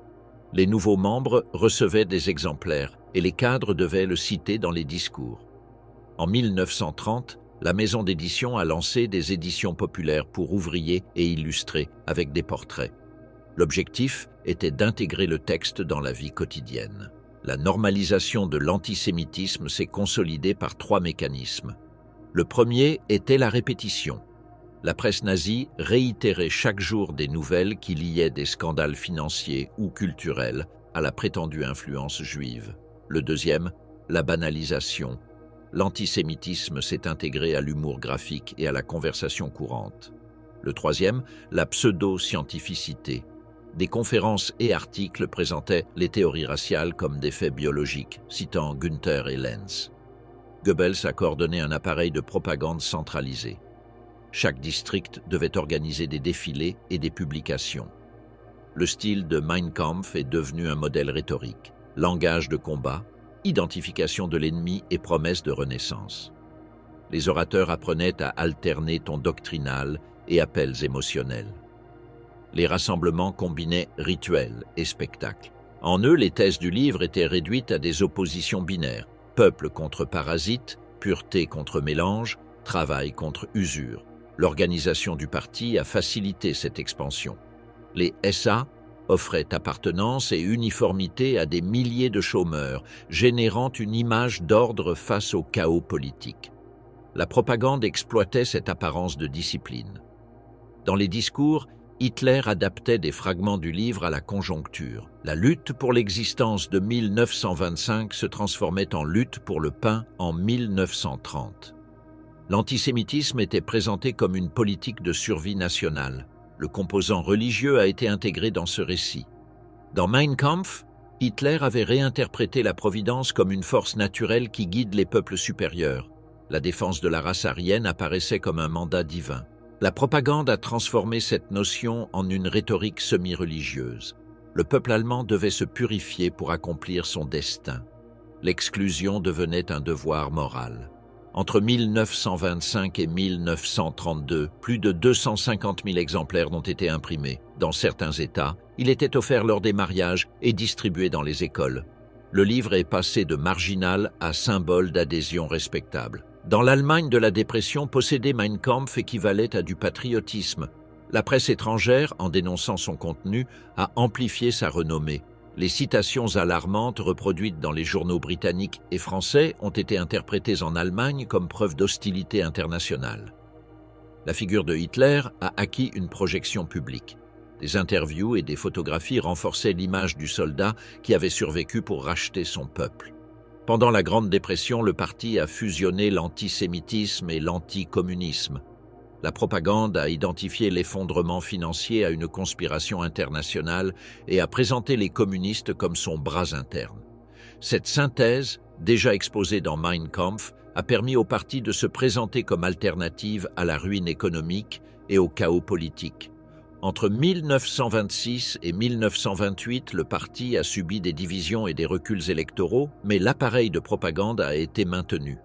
Les nouveaux membres recevaient des exemplaires et les cadres devaient le citer dans les discours. En 1930, la maison d'édition a lancé des éditions populaires pour ouvriers et illustrés avec des portraits. L'objectif était d'intégrer le texte dans la vie quotidienne. La normalisation de l'antisémitisme s'est consolidée par 3 mécanismes. Le premier était la répétition. La presse nazie réitérait chaque jour des nouvelles qui liaient des scandales financiers ou culturels à la prétendue influence juive. Le deuxième, la banalisation. L'antisémitisme s'est intégré à l'humour graphique et à la conversation courante. Le troisième, la pseudo-scientificité. Des conférences et articles présentaient les théories raciales comme des faits biologiques, citant Günther et Lenz. Goebbels a coordonné un appareil de propagande centralisé. Chaque district devait organiser des défilés et des publications. Le style de Mein Kampf est devenu un modèle rhétorique, langage de combat, identification de l'ennemi et promesse de renaissance. Les orateurs apprenaient à alterner ton doctrinal et appels émotionnels. Les rassemblements combinaient rituels et spectacles. En eux, les thèses du livre étaient réduites à des oppositions binaires. Peuple contre parasite, pureté contre mélange, travail contre usure. L'organisation du parti a facilité cette expansion. Les SA offraient appartenance et uniformité à des milliers de chômeurs, générant une image d'ordre face au chaos politique. La propagande exploitait cette apparence de discipline. Dans les discours, Hitler adaptait des fragments du livre à la conjoncture. La lutte pour l'existence de 1925 se transformait en lutte pour le pain en 1930. L'antisémitisme était présenté comme une politique de survie nationale. Le composant religieux a été intégré dans ce récit. Dans Mein Kampf, Hitler avait réinterprété la providence comme une force naturelle qui guide les peuples supérieurs. La défense de la race aryenne apparaissait comme un mandat divin. La propagande a transformé cette notion en une rhétorique semi-religieuse. Le peuple allemand devait se purifier pour accomplir son destin. L'exclusion devenait un devoir moral. Entre 1925 et 1932, plus de 250 000 exemplaires ont été imprimés. Dans certains États, il était offert lors des mariages et distribué dans les écoles. Le livre est passé de marginal à symbole d'adhésion respectable. Dans l'Allemagne de la dépression, posséder Mein Kampf équivalait à du patriotisme. La presse étrangère, en dénonçant son contenu, a amplifié sa renommée. Les citations alarmantes reproduites dans les journaux britanniques et français ont été interprétées en Allemagne comme preuve d'hostilité internationale. La figure de Hitler a acquis une projection publique. Des interviews et des photographies renforçaient l'image du soldat qui avait survécu pour racheter son peuple. Pendant la Grande Dépression, le parti a fusionné l'antisémitisme et l'anticommunisme. La propagande a identifié l'effondrement financier à une conspiration internationale et a présenté les communistes comme son bras interne. Cette synthèse, déjà exposée dans Mein Kampf, a permis au parti de se présenter comme alternative à la ruine économique et au chaos politique. Entre 1926 et 1928, le parti a subi des divisions et des reculs électoraux, mais l'appareil de propagande a été maintenu.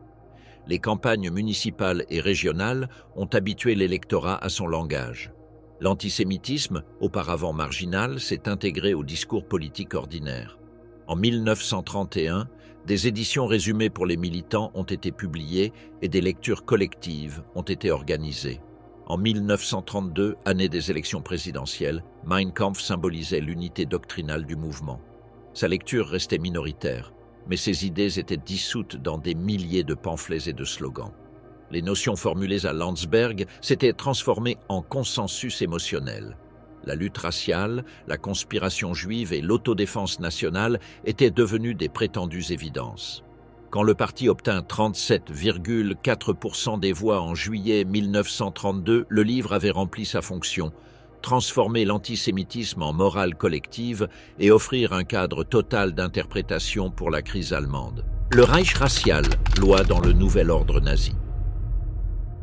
Les campagnes municipales et régionales ont habitué l'électorat à son langage. L'antisémitisme, auparavant marginal, s'est intégré au discours politique ordinaire. En 1931, des éditions résumées pour les militants ont été publiées et des lectures collectives ont été organisées. En 1932, année des élections présidentielles, Mein Kampf symbolisait l'unité doctrinale du mouvement. Sa lecture restait minoritaire, mais ses idées étaient dissoutes dans des milliers de pamphlets et de slogans. Les notions formulées à Landsberg s'étaient transformées en consensus émotionnel. La lutte raciale, la conspiration juive et l'autodéfense nationale étaient devenues des prétendues évidences. Quand le parti obtint 37,4% des voix en juillet 1932, le livre avait rempli sa fonction, transformer l'antisémitisme en morale collective et offrir un cadre total d'interprétation pour la crise allemande. Le Reich racial, loi dans le nouvel ordre nazi.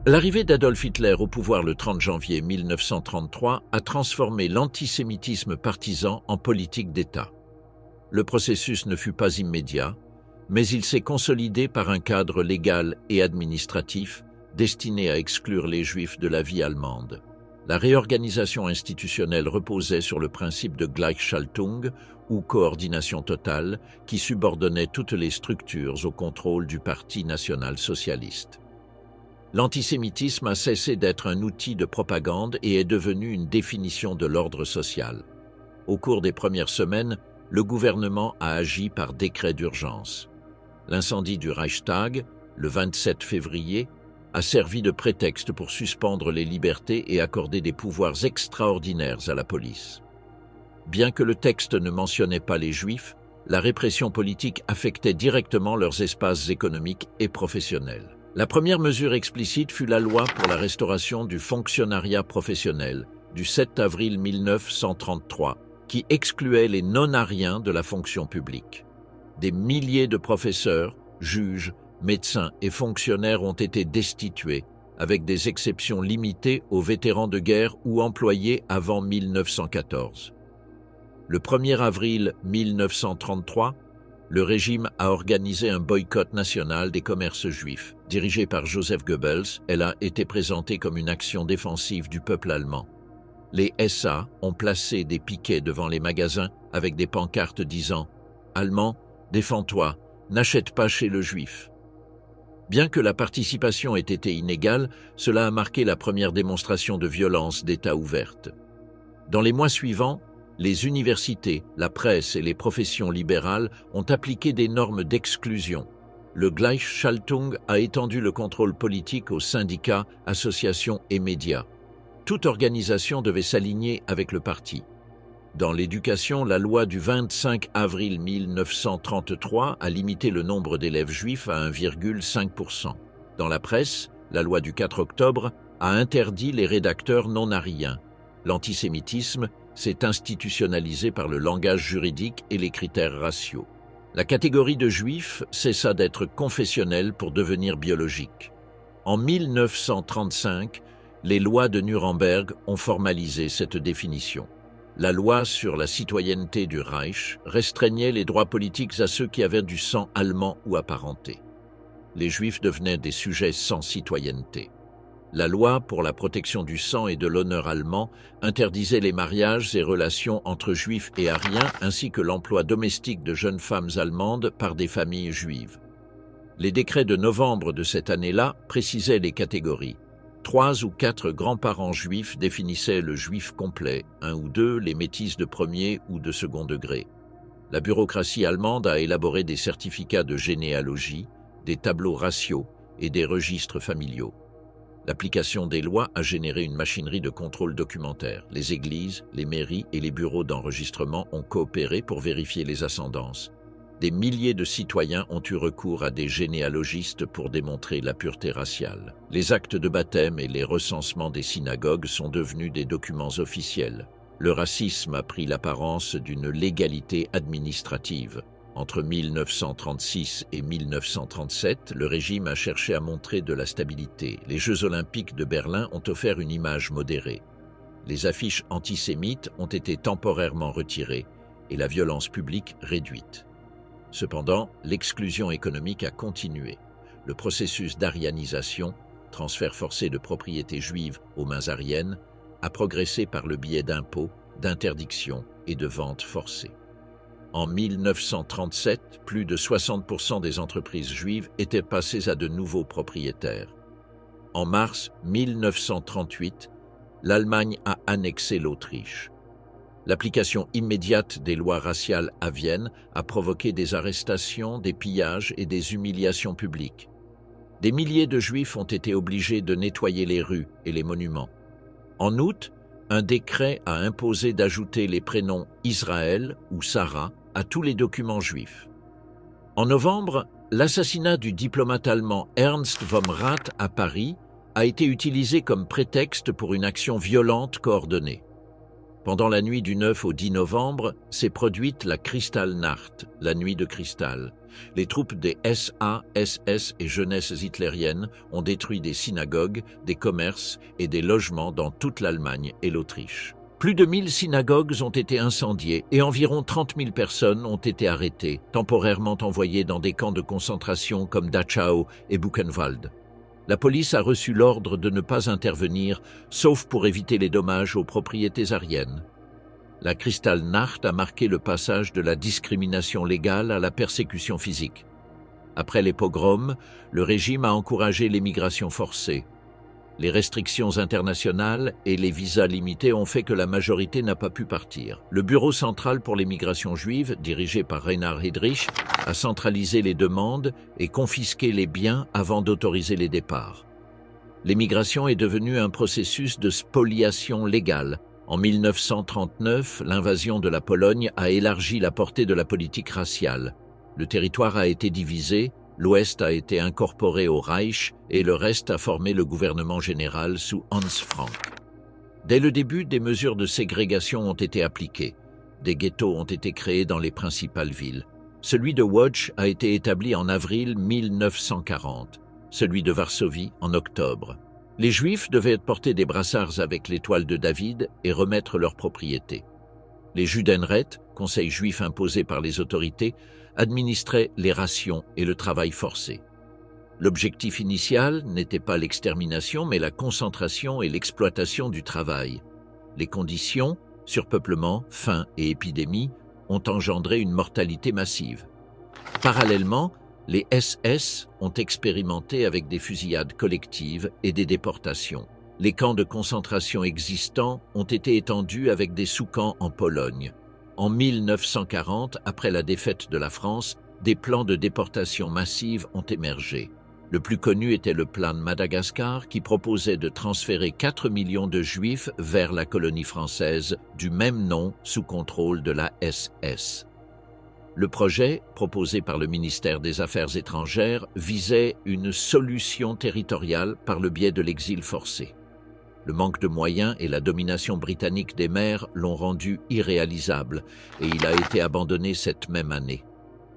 L'arrivée d'Adolf Hitler au pouvoir le 30 janvier 1933 a transformé l'antisémitisme partisan en politique d'État. Le processus ne fut pas immédiat, mais il s'est consolidé par un cadre légal et administratif destiné à exclure les Juifs de la vie allemande. La réorganisation institutionnelle reposait sur le principe de Gleichschaltung, ou coordination totale, qui subordonnait toutes les structures au contrôle du Parti national-socialiste. L'antisémitisme a cessé d'être un outil de propagande et est devenu une définition de l'ordre social. Au cours des premières semaines, le gouvernement a agi par décret d'urgence. L'incendie du Reichstag, le 27 février, a servi de prétexte pour suspendre les libertés et accorder des pouvoirs extraordinaires à la police. Bien que le texte ne mentionnait pas les Juifs, la répression politique affectait directement leurs espaces économiques et professionnels. La première mesure explicite fut la loi pour la restauration du fonctionnariat professionnel du 7 avril 1933, qui excluait les non-aryens de la fonction publique. Des milliers de professeurs, juges, médecins et fonctionnaires ont été destitués, avec des exceptions limitées aux vétérans de guerre ou employés avant 1914. Le 1er avril 1933, le régime a organisé un boycott national des commerces juifs. Dirigé par Joseph Goebbels, elle a été présentée comme une action défensive du peuple allemand. Les SA ont placé des piquets devant les magasins avec des pancartes disant « Allemands, défends-toi, n'achète pas chez le Juif ». Bien que la participation ait été inégale, cela a marqué la première démonstration de violence d'État ouverte. Dans les mois suivants, les universités, la presse et les professions libérales ont appliqué des normes d'exclusion. Le Gleichschaltung a étendu le contrôle politique aux syndicats, associations et médias. Toute organisation devait s'aligner avec le parti. Dans l'éducation, la loi du 25 avril 1933 a limité le nombre d'élèves juifs à 1,5%. Dans la presse, la loi du 4 octobre a interdit les rédacteurs non-ariens. L'antisémitisme s'est institutionnalisé par le langage juridique et les critères raciaux. La catégorie de juifs cessa d'être confessionnelle pour devenir biologique. En 1935, les lois de Nuremberg ont formalisé cette définition. La loi sur la citoyenneté du Reich restreignait les droits politiques à ceux qui avaient du sang allemand ou apparenté. Les Juifs devenaient des sujets sans citoyenneté. La loi pour la protection du sang et de l'honneur allemand interdisait les mariages et relations entre Juifs et Ariens ainsi que l'emploi domestique de jeunes femmes allemandes par des familles juives. Les décrets de novembre de cette année-là précisaient les catégories. 3 ou 4 grands-parents juifs définissaient le juif complet, 1 ou 2 les métis de premier ou de second degré. La bureaucratie allemande a élaboré des certificats de généalogie, des tableaux raciaux et des registres familiaux. L'application des lois a généré une machinerie de contrôle documentaire. Les églises, les mairies et les bureaux d'enregistrement ont coopéré pour vérifier les ascendances. Des milliers de citoyens ont eu recours à des généalogistes pour démontrer la pureté raciale. Les actes de baptême et les recensements des synagogues sont devenus des documents officiels. Le racisme a pris l'apparence d'une légalité administrative. Entre 1936 et 1937, le régime a cherché à montrer de la stabilité. Les Jeux olympiques de Berlin ont offert une image modérée. Les affiches antisémites ont été temporairement retirées et la violence publique réduite. Cependant, l'exclusion économique a continué. Le processus d'arianisation, transfert forcé de propriétés juives aux mains ariennes, a progressé par le biais d'impôts, d'interdictions et de ventes forcées. En 1937, plus de 60% des entreprises juives étaient passées à de nouveaux propriétaires. En mars 1938, l'Allemagne a annexé l'Autriche. L'application immédiate des lois raciales à Vienne a provoqué des arrestations, des pillages et des humiliations publiques. Des milliers de Juifs ont été obligés de nettoyer les rues et les monuments. En août, un décret a imposé d'ajouter les prénoms Israël ou Sarah à tous les documents juifs. En novembre, l'assassinat du diplomate allemand Ernst vom Rath à Paris a été utilisé comme prétexte pour une action violente coordonnée. Pendant la nuit du 9 au 10 novembre, s'est produite la Kristallnacht, la nuit de cristal. Les troupes des SA, SS et jeunesse hitlérienne ont détruit des synagogues, des commerces et des logements dans toute l'Allemagne et l'Autriche. Plus de 1000 synagogues ont été incendiées et environ 30 000 personnes ont été arrêtées, temporairement envoyées dans des camps de concentration comme Dachau et Buchenwald. La police a reçu l'ordre de ne pas intervenir, sauf pour éviter les dommages aux propriétés ariennes. La Kristallnacht a marqué le passage de la discrimination légale à la persécution physique. Après les pogroms, le régime a encouragé l'émigration forcée. Les restrictions internationales et les visas limités ont fait que la majorité n'a pas pu partir. Le Bureau central pour l'émigration juive, dirigé par Reinhard Heydrich, a centralisé les demandes et confisqué les biens avant d'autoriser les départs. L'émigration est devenue un processus de spoliation légale. En 1939, l'invasion de la Pologne a élargi la portée de la politique raciale. Le territoire a été divisé, l'Ouest a été incorporé au Reich et le reste a formé le gouvernement général sous Hans Frank. Dès le début, des mesures de ségrégation ont été appliquées. Des ghettos ont été créés dans les principales villes. Celui de Łódź a été établi en avril 1940, celui de Varsovie en octobre. Les Juifs devaient porter des brassards avec l'étoile de David et remettre leur propriété. Les Judenräte, conseil juif imposé par les autorités, administraient les rations et le travail forcé. L'objectif initial n'était pas l'extermination, mais la concentration et l'exploitation du travail. Les conditions, surpeuplement, faim et épidémie, ont engendré une mortalité massive. Parallèlement, les SS ont expérimenté avec des fusillades collectives et des déportations. Les camps de concentration existants ont été étendus avec des sous-camps en Pologne. En 1940, après la défaite de la France, des plans de déportation massive ont émergé. Le plus connu était le plan de Madagascar qui proposait de transférer 4 millions de Juifs vers la colonie française du même nom sous contrôle de la SS. Le projet, proposé par le ministère des Affaires étrangères, visait une solution territoriale par le biais de l'exil forcé. Le manque de moyens et la domination britannique des mers l'ont rendu irréalisable et il a été abandonné cette même année.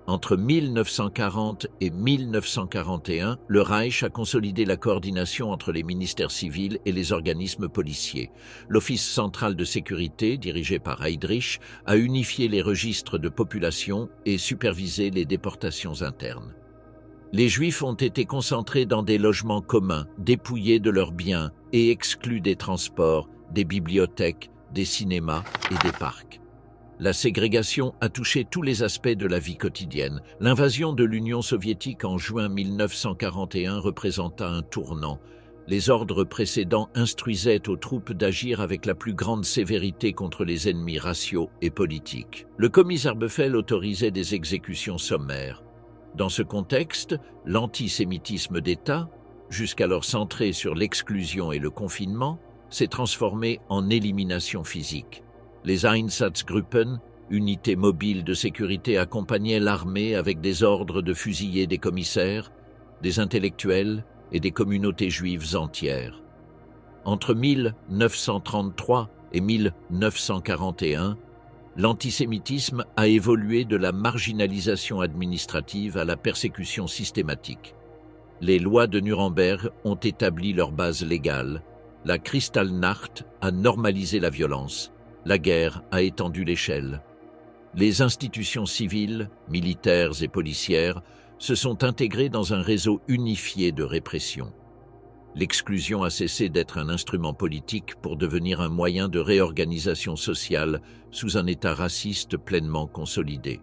Entre 1940 et 1941, le Reich a consolidé la coordination entre les ministères civils et les organismes policiers. L'Office central de sécurité, dirigé par Heydrich, a unifié les registres de population et supervisé les déportations internes. Les Juifs ont été concentrés dans des logements communs, dépouillés de leurs biens et exclus des transports, des bibliothèques, des cinémas et des parcs. La ségrégation a touché tous les aspects de la vie quotidienne. L'invasion de l'Union soviétique en juin 1941 représenta un tournant. Les ordres précédents instruisaient aux troupes d'agir avec la plus grande sévérité contre les ennemis raciaux et politiques. Le commissaire Buffel autorisait des exécutions sommaires. Dans ce contexte, l'antisémitisme d'État, jusqu'alors centré sur l'exclusion et le confinement, s'est transformé en élimination physique. Les Einsatzgruppen, unités mobiles de sécurité, accompagnaient l'armée avec des ordres de fusiller des commissaires, des intellectuels et des communautés juives entières. Entre 1933 et 1941, l'antisémitisme a évolué de la marginalisation administrative à la persécution systématique. Les lois de Nuremberg ont établi leur base légale. La Kristallnacht a normalisé la violence. La guerre a étendu l'échelle. Les institutions civiles, militaires et policières se sont intégrées dans un réseau unifié de répression. L'exclusion a cessé d'être un instrument politique pour devenir un moyen de réorganisation sociale sous un État raciste pleinement consolidé.